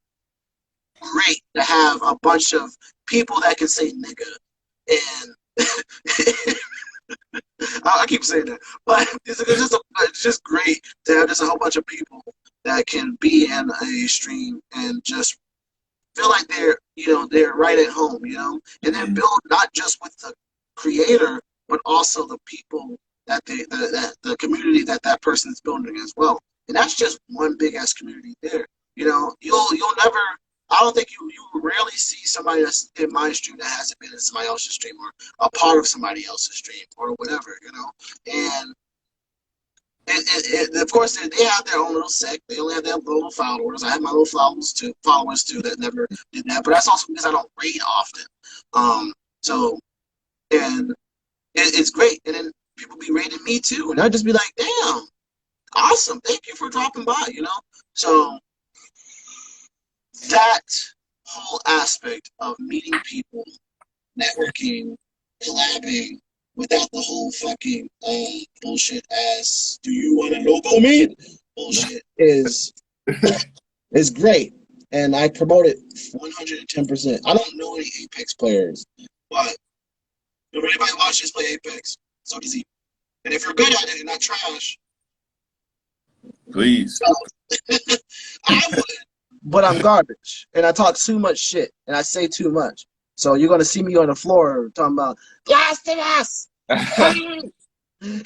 great to have a bunch of people that can say nigga. And I keep saying that, but it's just great to have just a whole bunch of people that can be in a stream and just feel like they're right at home, you know, and then Mm-hmm. build not just with the creator but also the people that the community that person is building as well, and that's just one big ass community there. You know, you'll never. I don't think you rarely see somebody that's in my stream that hasn't been in somebody else's stream or a part of somebody else's stream or whatever, you know. And of course, they have their own little sect. They only have their little followers. I have my little followers too that never did that. But that's also because I don't raid often. So and it's great. And then people be raiding me too, and I'd just be like, damn, awesome, thank you for dropping by. You know, so that whole aspect of meeting people, networking, collabing, without the whole fucking bullshit as do you want a logo me bullshit is great, and I promote it 110%. I don't know any Apex players, but if anybody watches play Apex, so does he. And if you're good at it and not trash, Please. so I would. But I'm garbage, and I talk too much shit, and I say too much. So you're gonna see me on the floor talking about Blastamus,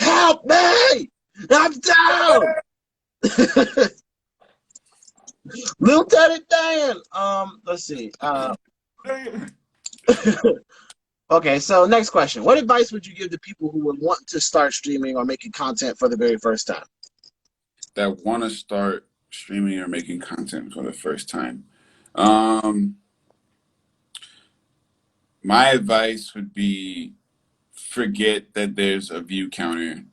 help me, I'm down. Lieutenant Dan. Let's see. Okay, so next question. What advice would you give to people who would want to start streaming or making content for the very first time? That want to start streaming or making content for the first time. Um, my advice would be forget that there's a view counter.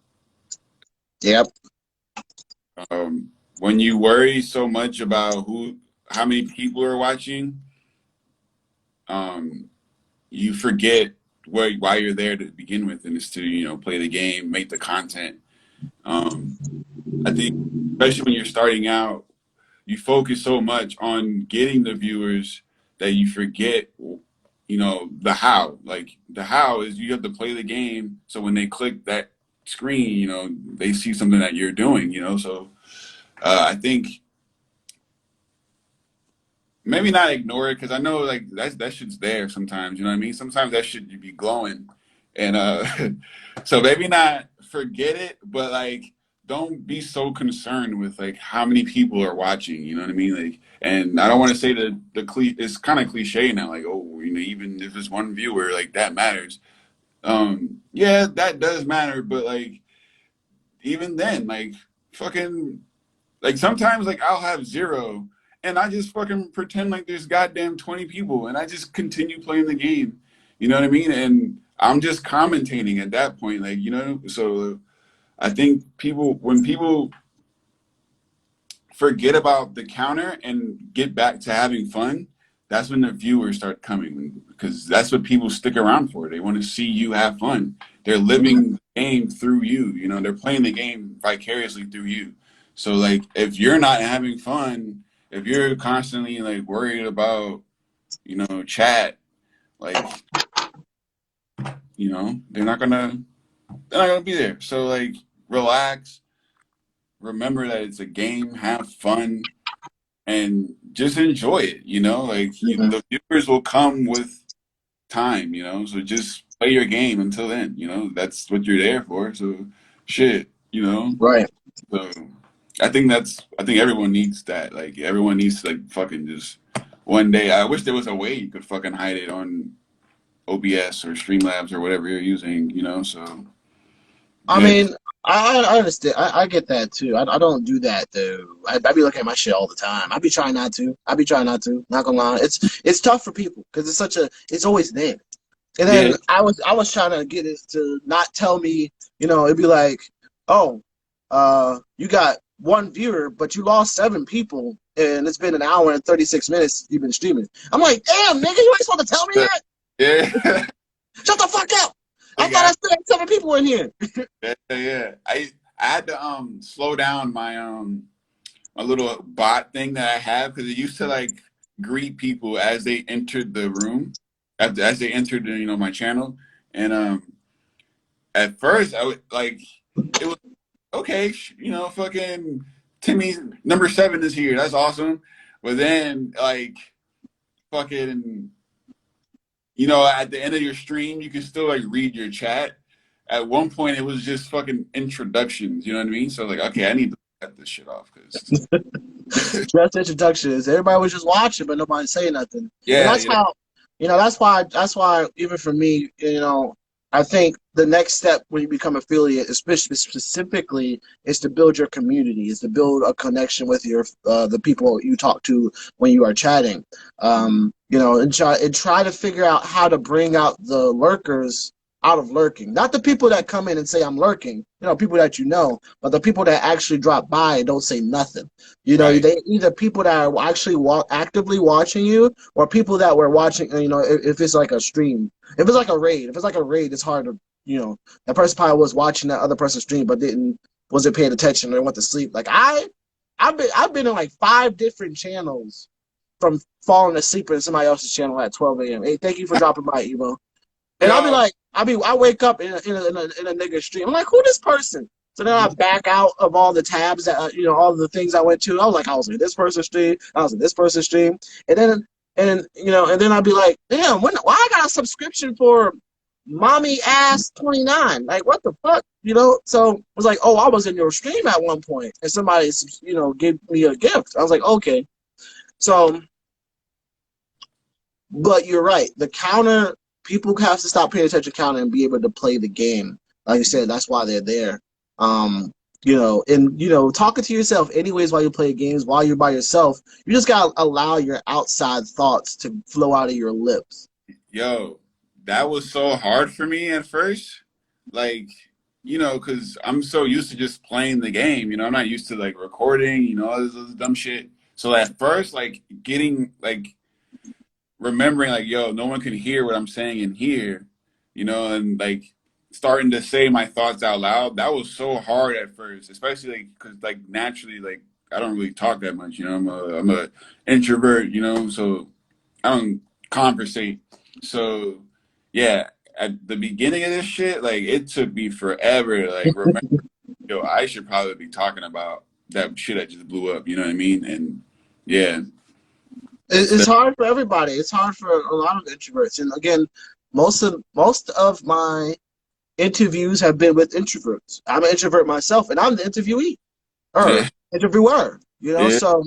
Yep. When you worry so much about how many people are watching, um, you forget why you're there to begin with, and it's to play the game, make the content. Um, I think especially when you're starting out, you focus so much on getting the viewers that you forget, the how. Like the how is you have to play the game, so when they click that screen, they see something that you're doing. So I think maybe not ignore it because I know like that shit's there sometimes. You know what I mean? Sometimes that shit you be glowing, and so maybe not forget it, but like don't be so concerned with like how many people are watching. You know what I mean? Like, and I don't want to say it's kind of cliche now. Like, oh, even if it's one viewer, like that matters. Yeah, that does matter, but like even then, like fucking like sometimes like I'll have zero and I just fucking pretend like there's goddamn 20 people, and I just continue playing the game. You know what I mean? And I'm just commentating at that point, like, you know. So I think when people forget about the counter and get back to having fun, that's when the viewers start coming, because that's what people stick around for. They want to see you have fun. They're living the game through you. You know, they're playing the game vicariously through you. So like, if you're not having fun, if you're constantly like worried about, you know, chat, like, you know, they're not gonna be there. So like, relax, remember that it's a game, have fun, and just enjoy it. You know, like the viewers will come with time. You know, so just play your game until then. You know, that's what you're there for. So shit. You know, Right. so I think everyone needs that. Like everyone needs to like fucking just one day. I wish there was a way you could fucking hide it on OBS or Streamlabs or whatever you're using. You know, so I yeah, mean, I understand. I get that too. I don't do that though. I be looking at my shit all the time. I be trying not to. I be trying not to. Not gonna lie. It's tough for people because it's always there. And yeah. then I was trying to get it to not tell me. It'd be like, oh, you got one viewer, but you lost 7 people, and it's been an hour and 36 minutes you've been streaming. I'm like, damn, nigga, you ain't supposed to tell me that. Yeah. Shut the fuck up. I Like thought I still had 7 people in here. yeah. I had to slow down my little bot thing that I have, because it used to like greet people as they entered the room, as they entered my channel. And at first I would like, it was okay, fucking Timmy number 7 is here, that's awesome. But then like fucking, at the end of your stream, you can still like read your chat. At one point, it was just fucking introductions. You know what I mean? So like, okay, I need to cut this shit off, because Just introductions. Everybody was just watching, but nobody saying nothing. And yeah, that's how, that's why even for me, I think the next step when you become affiliate, especially specifically, is to build your community, is to build a connection with your the people you talk to when you are chatting. And try to figure out how to bring out the lurkers out of lurking. Not the people that come in and say I'm lurking, people that but the people that actually drop by and don't say nothing. right, They either people that are actually actively watching you, or people that were watching. If it's like a stream, if it's like a raid, it's hard to. That person probably was watching that other person's stream, but wasn't paying attention or went to sleep. Like I've been in like 5 different channels from falling asleep in somebody else's channel at 12 a.m. Hey, thank you for dropping by, Evo. And I'll be yo, like, I wake up in a nigga stream. I'm like, who this person? So then I back out of all the tabs that all the things I went to. I was in this person's stream. I was in this person's stream, and then I'd be like, damn, why I got a subscription for mommy ass 29? Like, what the fuck? So I was like, oh, I was in your stream at one point, and somebody gave me a gift. I was like, okay, so. But you're right. The counter, people have to stop paying attention to counter and be able to play the game. Like you said, that's why they're there. Talking to yourself anyways while you play games, while you're by yourself, you just gotta allow your outside thoughts to flow out of your lips. yo, that was so hard for me at first, like, because I'm so used to just playing the game. I'm not used to like recording, all this dumb shit. So at first, like getting like remembering like, yo, no one can hear what I'm saying in here, and like starting to say my thoughts out loud. That was so hard at first, especially like because like naturally, like I don't really talk that much. I'm a introvert. So I don't conversate. So yeah, at the beginning of this shit, like it took me forever to like remember. Yo, I should probably be talking about that shit that just blew up. You know what I mean? And yeah. It's hard for everybody. It's hard for a lot of introverts. And again, most of my interviews have been with introverts. I'm an introvert myself, and I'm the interviewee or Yeah. interviewer. Yeah. So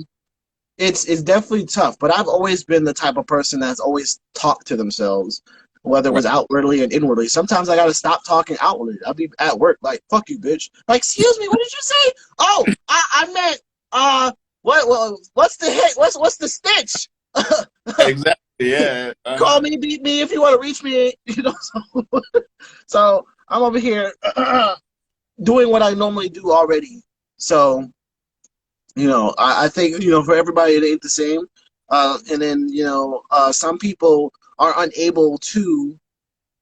it's definitely tough. But I've always been the type of person that's always talked to themselves, whether it was outwardly and inwardly. Sometimes I gotta stop talking outwardly. I'll be at work like, "Fuck you, bitch." Like, excuse me, what did you say? Oh, I meant what's the hit? What's the stitch? Exactly. Yeah. Call me, beat me if you want to reach me. So I'm over here doing what I normally do already. So I think for everybody it ain't the same. And then some people are unable to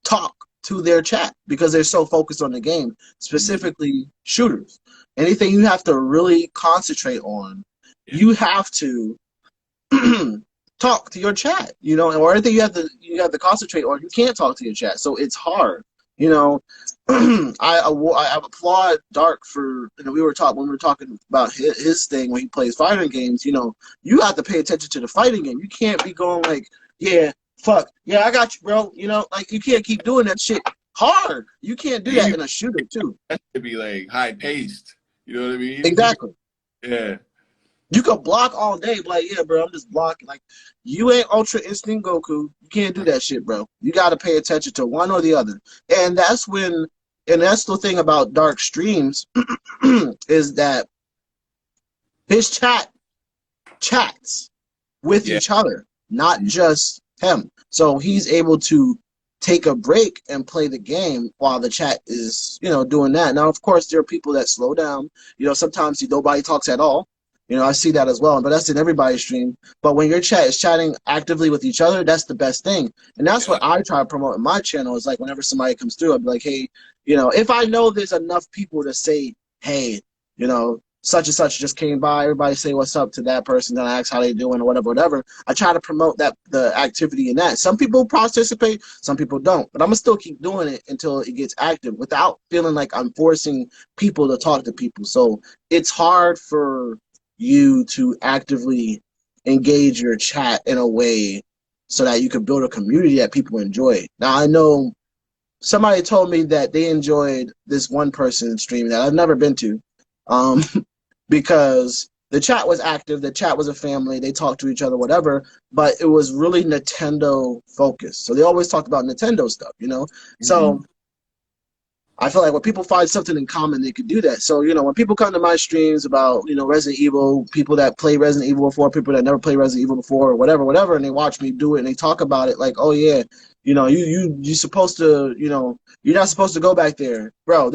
talk to their chat because they're so focused on the game, specifically shooters. Anything you have to really concentrate on, you have to talk to your chat, or anything you have to concentrate on, you can't talk to your chat. So it's hard. I applaud Dark for when we were talking about his thing when he plays fighting games. You have to pay attention to the fighting game. You can't be going like, yeah, fuck, yeah, I got you, bro. Like you can't keep doing that shit hard. You can't do that in a shooter too. That should be like high paced. You know what I mean? Exactly. Yeah. You could block all day, but like, yeah, bro, I'm just blocking. Like, you ain't Ultra Instinct Goku. You can't do that shit, bro. You got to pay attention to one or the other. And that's the thing about Dark Streams is that his chats with each other, not just him. So he's able to take a break and play the game while the chat is, doing that. Now, of course, there are people that slow down. Sometimes nobody talks at all. I see that as well, but that's in everybody's stream. But when your chat is chatting actively with each other, that's the best thing. And that's what I try to promote in my channel is like whenever somebody comes through, I'll be like, hey, if I know there's enough people to say, hey, such and such just came by, everybody say what's up to that person, then I ask how they doing or whatever. I try to promote the activity in that. Some people participate, some people don't. But I'm going to still keep doing it until it gets active without feeling like I'm forcing people to talk to people. So it's hard for you to actively engage your chat in a way so that you can build a community that people enjoy. Now, I know somebody told me that they enjoyed this one person stream that I've never been to because the chat was active, the chat was a family, they talked to each other, whatever, but it was really Nintendo focused. So they always talked about Nintendo stuff, So I feel like when people find something in common, they could do that. So, when people come to my streams about, Resident Evil, people that play Resident Evil before, people that never played Resident Evil before, or whatever, and they watch me do it and they talk about it like, oh yeah, you're supposed to, you're not supposed to go back there. Bro,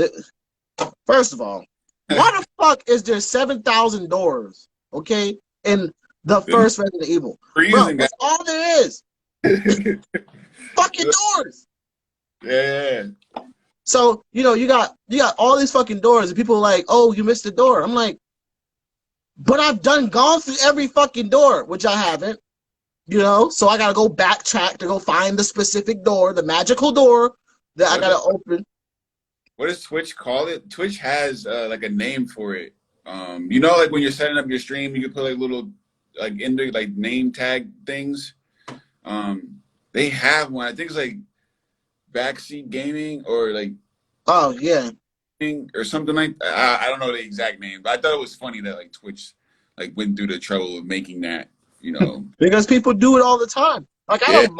first of all, why the fuck is there 7,000 doors, okay, in the first Resident Evil? Bro, that's all there is. Fucking doors. Yeah. So, you got all these fucking doors and people are like, oh, you missed the door. I'm like, but I've gone through every fucking door, which I haven't, so I got to go backtrack to go find the specific door, the magical door that I got to open. What does Twitch call it? Twitch has like a name for it. Like when you're setting up your stream, you can put like little like name tag things. They have one. I think it's like backseat gaming or like or something like I don't know the exact name, but I thought it was funny that like Twitch like went through the trouble of making that, because people do it all the time. Like I don't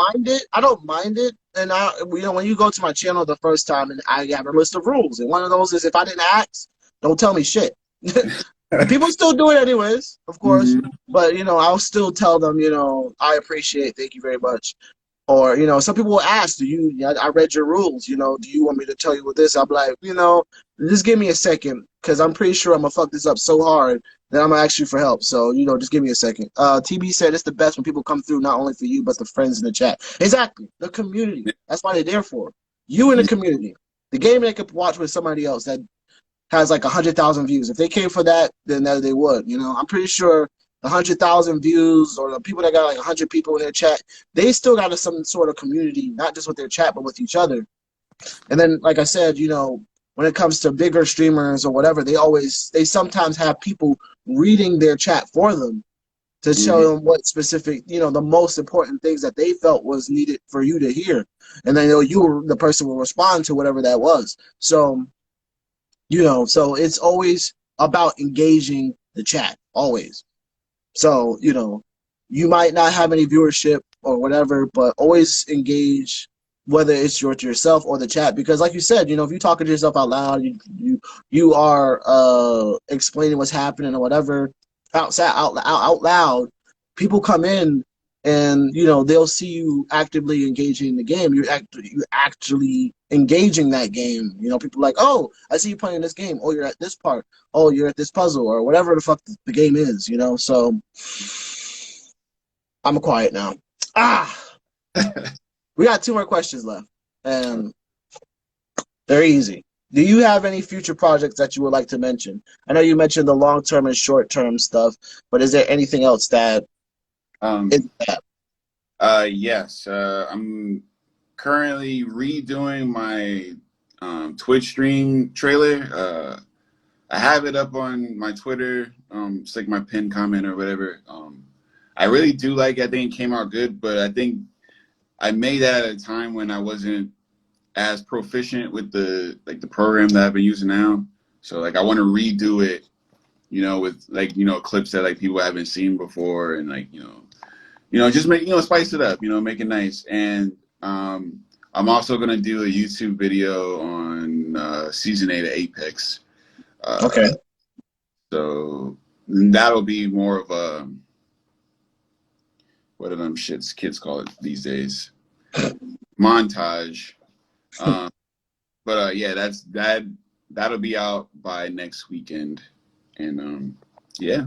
mind it. And when you go to my channel the first time, and I have a list of rules, and one of those is if I didn't ask, don't tell me shit. People still do it anyways, of course, but I'll still tell them, I appreciate, thank you very much. Or, some people will ask, I read your rules, do you want me to tell you what this? I'll be like, just give me a second, because I'm pretty sure I'm going to fuck this up so hard that I'm going to ask you for help. So, just give me a second. TB said it's the best when people come through, not only for you, but the friends in the chat. Exactly. The community. That's what they're there for. You in the community. The game they could watch with somebody else that has like 100,000 views. If they came for that, then they would. I'm pretty sure 100,000 views or the people that got like 100 people in their chat, they still got some sort of community, not just with their chat, but with each other. And then, like I said, when it comes to bigger streamers or whatever, they sometimes have people reading their chat for them to show them what specific, the most important things that they felt was needed for you to hear. And then the person will respond to whatever that was. So, so it's always about engaging the chat, always. So, you might not have any viewership or whatever, but always engage, whether it's yourself or the chat. Because like you said, if you're talking to yourself out loud, you are explaining what's happening or whatever, out loud, people come in and they'll see you actively engaging in the game. You're actually engaging that game. People are like, oh, I see you playing this game. Oh, you're at this part. Oh, you're at this puzzle or whatever the fuck the game is. So I'm quiet now. We got 2 more questions left, and they're easy. Do you have any future projects that you would like to mention? I know you mentioned the long-term and short-term stuff, but is there anything else that is that? Yes. I'm currently redoing my Twitch stream trailer. I have it up on my Twitter. It's like my pinned comment or whatever. I really do like it. I think it came out good, but I think I made that at a time when I wasn't as proficient with the program that I've been using now. So like I want to redo it, with clips that people haven't seen before, and just make spice it up, make it nice. And I'm also gonna do a YouTube video on season 8 of Apex. Okay. So that'll be more of a, what are them shits kids call it these days? Montage. But yeah, that'll be out by next weekend, and yeah.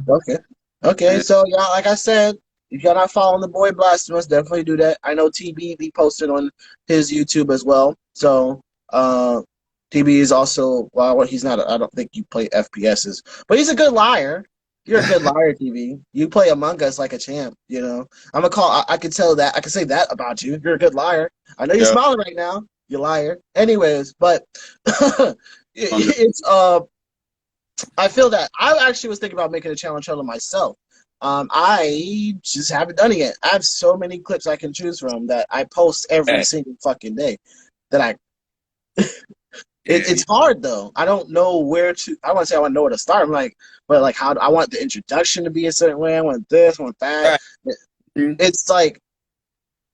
Okay. So yeah, like I said, if you're not following the boy Blastamus, definitely do that. I know TB be posted on his YouTube as well. So TB is also, well, he's not. I don't think you play FPSs, but he's a good liar. You're a good liar, TB. You play Among Us like a champ. I'm gonna call. I can tell that. I can say that about you. You're a good liar. I know you're smiling right now. You liar. Anyways, but it's I feel that I actually was thinking about making a challenge trailer myself. I just haven't done it yet. I have so many clips I can choose from that I post every single fucking day. That it's hard though. I don't know where to. I want to say I want to know where to start. But how I want the introduction to be a certain way. I want this, I want that. It's like,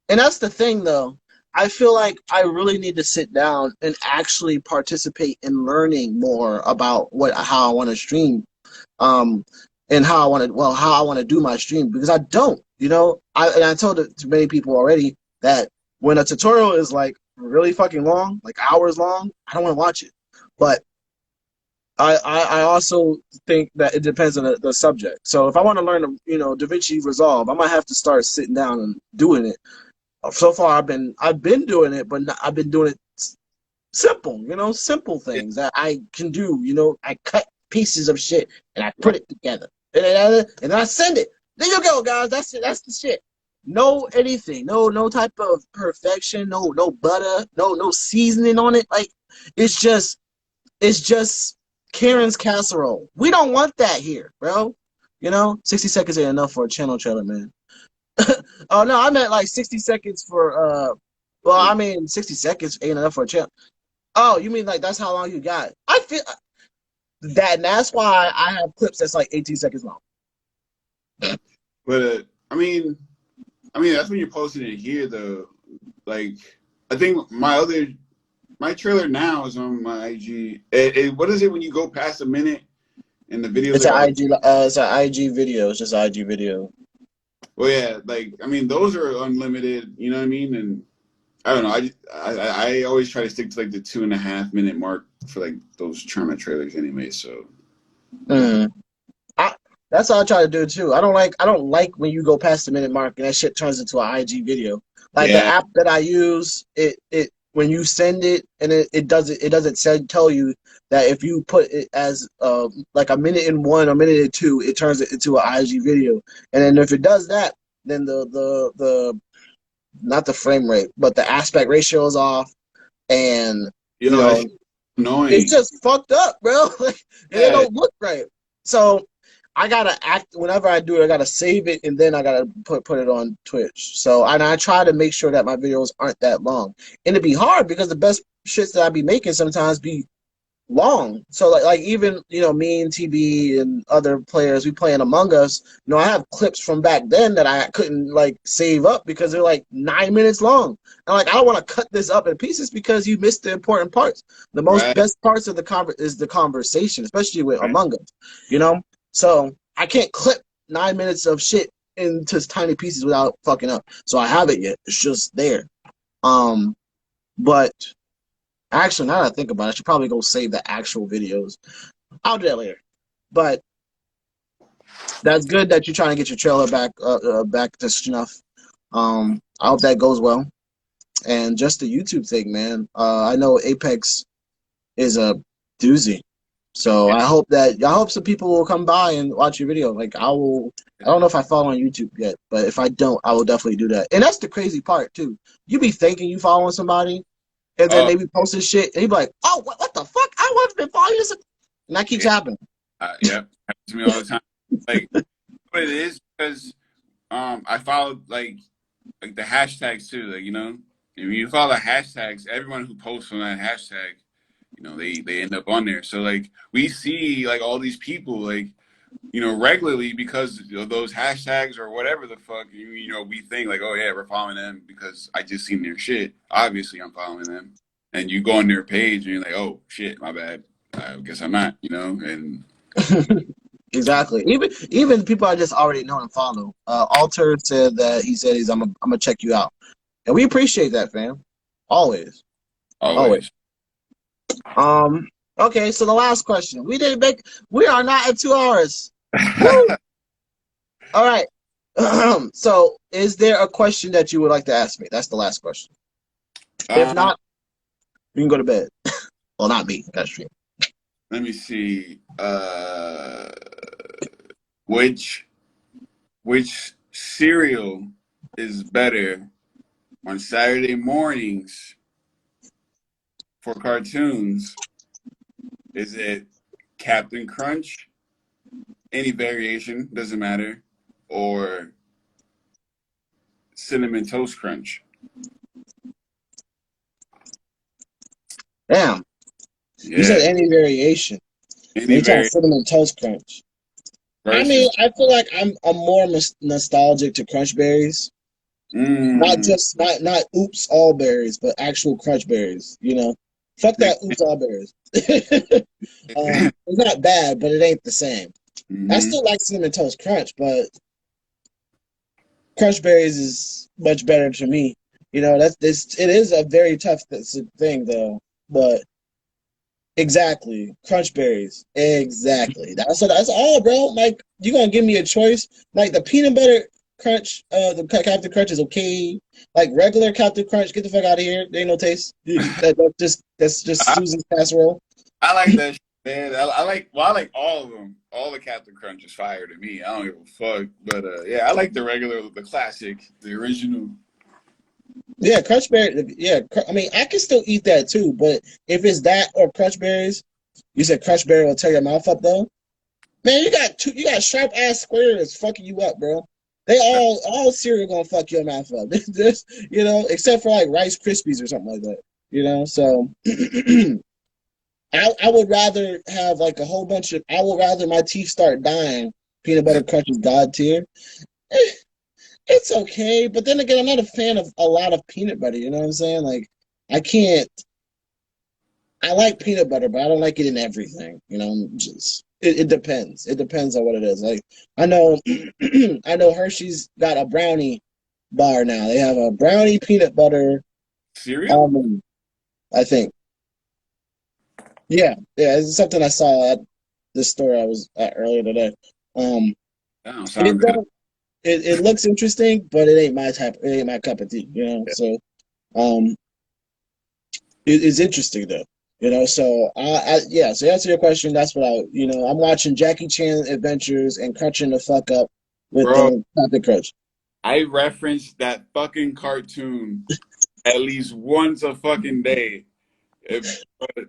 and that's the thing though. I feel like I really need to sit down and actually participate in learning more about how I want to stream, and how I want to do my stream, because I don't, I told it to many people already that when a tutorial is like really fucking long, like hours long, I don't want to watch it. But I also think that it depends on the subject. So if I want to learn, DaVinci Resolve, I might have to start sitting down and doing it. So far, I've been doing it, but I've been doing it simple, simple things that I can do. I cut pieces of shit and I put it together, and then I send it. There you go, guys. That's it. That's the shit. No anything. No type of perfection. No butter. No seasoning on it. Like it's just Karen's casserole. We don't want that here, bro. 60 seconds ain't enough for a channel trailer, man. Oh no, I meant like 60 seconds for 60 seconds ain't enough for a channel. Oh, you mean like that's how long you got? I feel that, and that's why I have clips that's like 18 seconds long. But I mean that's when you're posting it here though. Like I think my trailer now is on my IG. What is it when you go past a minute and the videos? It's an IG. It's an IG video. It's just an IG video. Well, yeah, those are unlimited, you know what I mean? And I don't know, I always try to stick to the 2.5 minute mark for those tournament trailers anyway, so. That's all I try to do too. I don't like when you go past the minute mark and that shit turns into an IG video. The app that I use, it when you send it and it doesn't tell you that if you put it as like a minute and 1 or minute and 2, it turns it into an IG video. And then if it does that, then the not the frame rate, but the aspect ratio is off, and annoying. It's just fucked up, bro. It don't look right. So I gotta whenever I do it, I gotta save it and then I gotta put it on Twitch. So I try to make sure that my videos aren't that long, and it'd be hard because the best shits that I be making sometimes be long. So like even me and TB and other players, we playing Among Us. I have clips from back then that I couldn't save up because they're 9 minutes long. And I don't want to cut this up in pieces because you missed the important parts. The best parts of the is the conversation, especially with Among Us. So I can't clip 9 minutes of shit into tiny pieces without fucking up. So I have it yet. It's just there. But actually, now that I think about it, I should probably go save the actual videos. I'll do that later. But that's good that you're trying to get your trailer back to snuff. I hope that goes well. And just the YouTube thing, man. I know Apex is a doozy. So I hope some people will come by and watch your video. Like I don't know if I follow on YouTube yet, but if I don't, I will definitely do that. And that's the crazy part too. You be thinking you following somebody, and then they be posting shit, and you be like, "Oh, what the fuck? I wasn't been following this," and that keeps happening. Yep, happens to me all the time. Like what it is because I followed like the hashtags too. Like if you follow the hashtags, everyone who posts on that hashtag, they end up on there. So like we see like all these people like regularly because of those hashtags or whatever the fuck we think like, oh yeah, we're following them because I just seen their shit. Obviously I'm following them. And you go on their page and you're like, oh shit, my bad. I guess I'm not, and Exactly. Even people I just already know and follow. Alter said that I'm gonna check you out. And we appreciate that, fam. Always. always. Okay, so the last question. We are not at 2 hours. Woo! All right. So is there a question that you would like to ask me? That's the last question. If not, you can go to bed. Well, not me. That's true. Let me see. Which cereal is better on Saturday mornings for cartoons? Is it Captain Crunch? Any variation, doesn't matter. Or Cinnamon Toast Crunch? Damn. Yeah. You said any variation. You're talking Cinnamon Toast Crunch. I mean, I feel like I'm more nostalgic to Crunch Berries. Not Oops All Berries, but actual Crunch Berries. Fuck that Oops All Berries. It's not bad, but it ain't the same. I still like Cinnamon Toast Crunch, but Crunch Berries is much better to me. It is a very tough thing though, but exactly Crunch Berries, exactly. That's all, bro. Like you're gonna give me a choice, like the peanut butter crunch, the Captain Crunch is okay. Like regular Captain Crunch, get the fuck out of here. There ain't no taste. That's just Susan's casserole. I like that shit, man. I like all of them. All the Captain Crunch is fire to me. I don't give a fuck. But yeah, I like the regular, the classic, the original. Yeah, Crunch Berry. Yeah, I mean, I can still eat that too. But if it's that or Crunch Berries, you said Crunch Berry will tear your mouth up though. Man, you got sharp ass squares fucking you up, bro. They all cereal gonna fuck your mouth up. This, except for like Rice Krispies or something like that. So I would rather have like a whole bunch of. I would rather my teeth start dying. Peanut butter crunch is god tier. It's okay, but then again, I'm not a fan of a lot of peanut butter. You know what I'm saying? Like, I can't. I like peanut butter, but I don't like it in everything. It depends. It depends on what it is. Like, I know, I know Hershey's got a brownie bar now. They have a brownie peanut butter cereal. Almond, I think. Yeah, it's something I saw at the store I was at earlier today. It looks interesting, but it ain't my type. It ain't my cup of tea. Yeah. So, it's interesting though. So yeah. So to answer your question, that's what I'm watching Jackie Chan Adventures and crunching the fuck up with the Captain Crunch. I reference that fucking cartoon at least once a fucking day.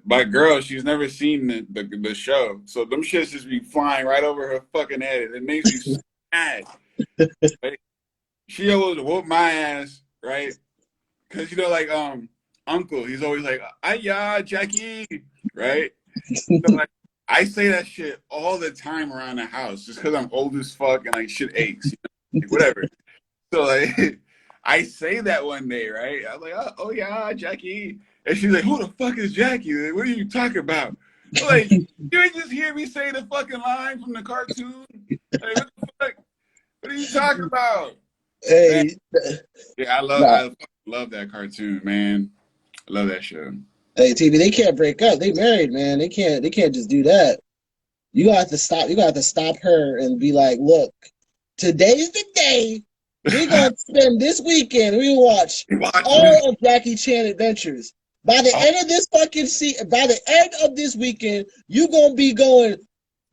My girl, she's never seen the show, so them shits just be flying right over her fucking head. It makes me so mad. Right? She always whoop my ass, right? Because like Uncle, he's always like, "Ayah, Jackie," right? So, like, I say that shit all the time around the house, just because I'm old as fuck and like shit aches, like, whatever. So like, I say that one day, right? I'm like, "Oh yeah, Jackie," and she's like, "Who the fuck is Jackie? Like, what are you talking about?" I'm like, you ain't just hear me say the fucking line from the cartoon, Like, what the fuck? What are you talking about? Man, Hey, yeah, nah. I love that cartoon, man. I love that show. Hey, TV, they can't break up. They married, man. They can't just do that. You got to stop. You got to stop her and be like, look, today's the day. We're gonna spend this weekend. We watch You watching this? all of Jackie Chan adventures. By the Oh, end of this fucking by the end of this weekend, you gonna be going,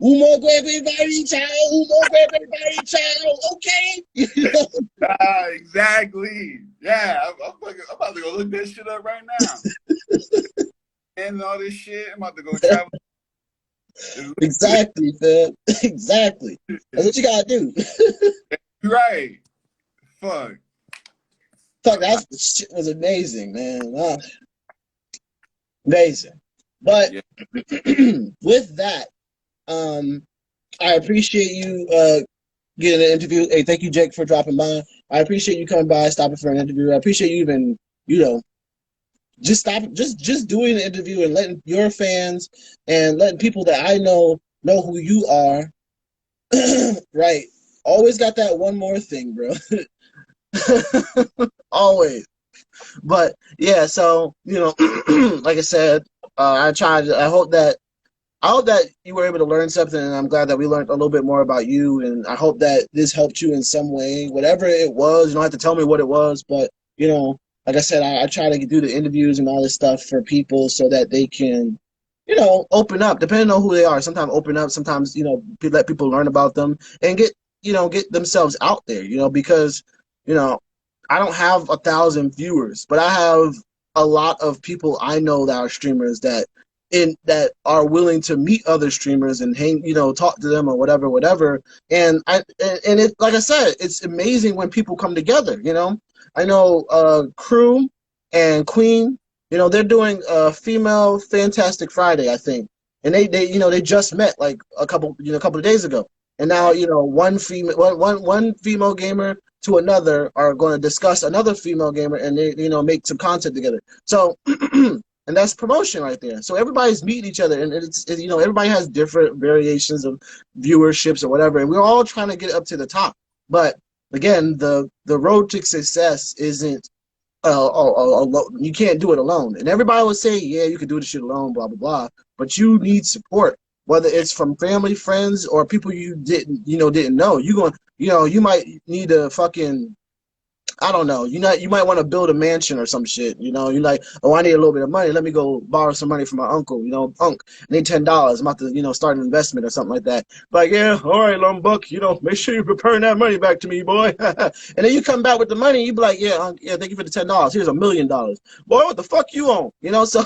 Umo everybody child, Umo everybody child, okay? You know? exactly. Yeah, I'm about to go look this shit up right now. And all this shit, I'm about to go travel. Exactly, fam. Exactly. That's what you gotta do. Right. Fuck. Fuck, that shit was amazing, man. Amazing. But Yeah. with that, I appreciate you getting an interview. Hey, thank you, Jake, for dropping by. I appreciate you coming by, stopping for an interview. I appreciate you even, you know, just doing an interview and letting your fans and letting people that I know who you are. Right. Always got that one more thing, bro. Always. But yeah, so like I said, I hope that you were able to learn something, and I'm glad that we learned a little bit more about you. And I hope that this helped you in some way, whatever it was. You don't have to tell me what it was, but like I said, I try to do the interviews and all this stuff for people so that they can, open up. Depending on who they are, sometimes open up, sometimes let people learn about them and get themselves out there. Because you know I don't have 1,000 viewers, but I have a lot of people I know that are streamers that are willing to meet other streamers and hang, talk to them or whatever. And it, like I said, it's amazing when people come together. I know Crew and Queen. They're doing a female Fantastic Friday, I think, and they just met like a couple of days ago, and now one female gamer to another are going to discuss another female gamer, and they make some content together. So. And that's promotion right there. So everybody's meeting each other, and everybody has different variations of viewerships or whatever, and we're all trying to get up to the top. But again, the road to success isn't you can't do it alone. And everybody would say, yeah, you can do this shit alone, blah blah blah. But you need support, whether it's from family, friends, or people you didn't know. You might need a fucking, I don't know. You might want to build a mansion or some shit. You're like, oh, I need a little bit of money. Let me go borrow some money from my uncle. Unc, I need $10. I'm about to, start an investment or something like that. Like, yeah, all right, Lumbuck. Make sure you return that money back to me, boy. And then you come back with the money. You be like, yeah, Unc, yeah, thank you for the $10. Here's $1,000,000. Boy, what the fuck you own? So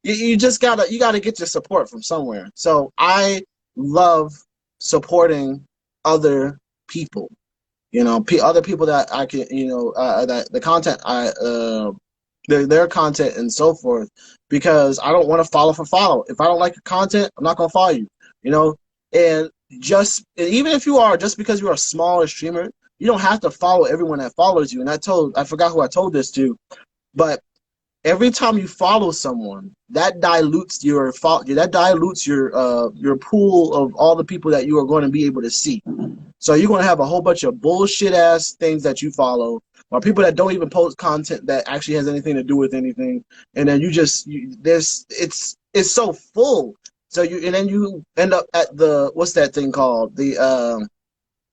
you just gotta get your support from somewhere. So I love supporting other people. Other people that I can, that the content their content and so forth, because I don't want to follow for follow. If I don't like your content, I'm not gonna follow you. And even if just because you're a smaller streamer, you don't have to follow everyone that follows you. And I forgot who I told this to, but every time you follow someone, that dilutes your pool of all the people that you are going to be able to see. So you're going to have a whole bunch of bullshit ass things that you follow, or people that don't even post content that actually has anything to do with anything, and then it's so full. And then you end up at what's that thing called, the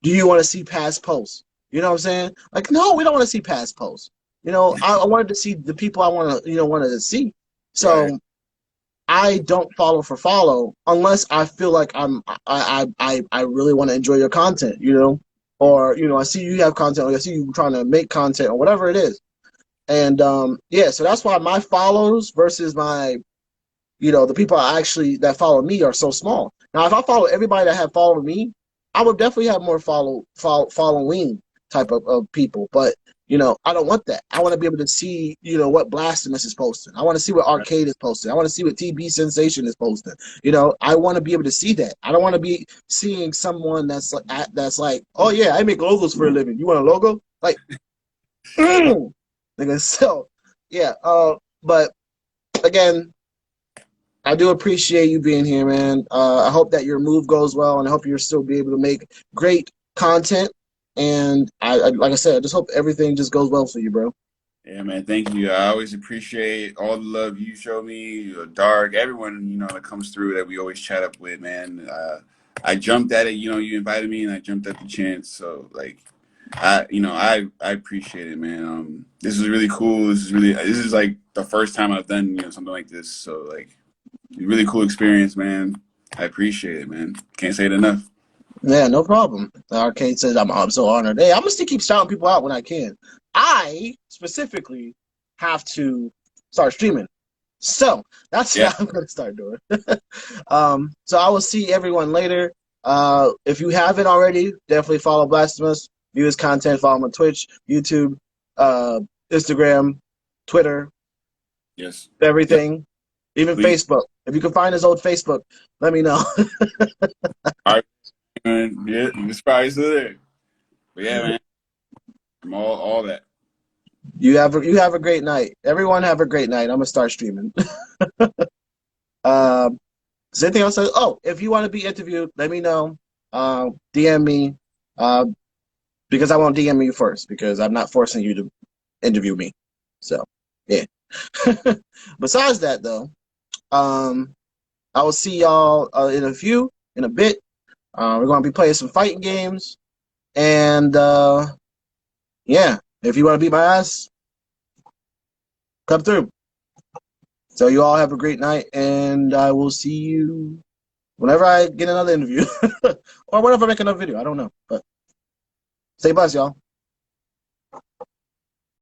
do you want to see past posts? You know what I'm saying? Like, no, we don't want to see past posts. I wanted to see the people I wanted to see. So Right. I don't follow for follow unless I feel like I really want to enjoy your content, or I see you have content, or I see you trying to make content, or whatever it is. And yeah, so that's why my follows versus my the people that follow me are so small. Now, if I follow everybody that have followed me, I would definitely have more following type of people. But I don't want that. I want to be able to see what Blastamus is posting. I want to see what Right. Arcade is posting. I want to see what TB Sensation is posting. I want to be able to see that. I don't want to be seeing someone that's like, oh yeah, I make logos for a living. You want a logo? Like, nigga. So yeah. But again, I do appreciate you being here, man. I hope that your move goes well, and I hope you'll still be able to make great content. And like I said, I just hope everything just goes well for you, bro. Yeah, man. Thank you. I always appreciate all the love you show me, Dark, everyone that comes through that we always chat up with, man. I jumped at it. You invited me, and I jumped at the chance. So like, I appreciate it, man. This is really cool. This is like the first time I've done something like this. So like, really cool experience, man. I appreciate it, man. Can't say it enough. Yeah, no problem. Arcade says I'm so honored. Hey, I'm gonna still keep shouting people out when I can. I specifically have to start streaming, so that's Yeah. what I'm gonna start doing. So I will see everyone later. If you haven't already, definitely follow Blastamus. View his content. Follow him on Twitch, YouTube, Instagram, Twitter, Yes. everything, even Please. Facebook. If you can find his old Facebook, let me know. All right, man. Yeah, it's probably still there. But yeah, man. I'm all that. You have a great night. Everyone have a great night. I'm gonna start streaming. Um, is there anything else? Oh, if you want to be interviewed, let me know. DM me. Uh, because I won't DM you first because I'm not forcing you to interview me. So yeah. Besides that, though, I will see y'all in a bit. We're gonna be playing some fighting games, and yeah, if you want to beat my ass, come through. So you all have a great night, and I will see you whenever I get another interview, or whenever I make another video. I don't know, but stay blessed, y'all.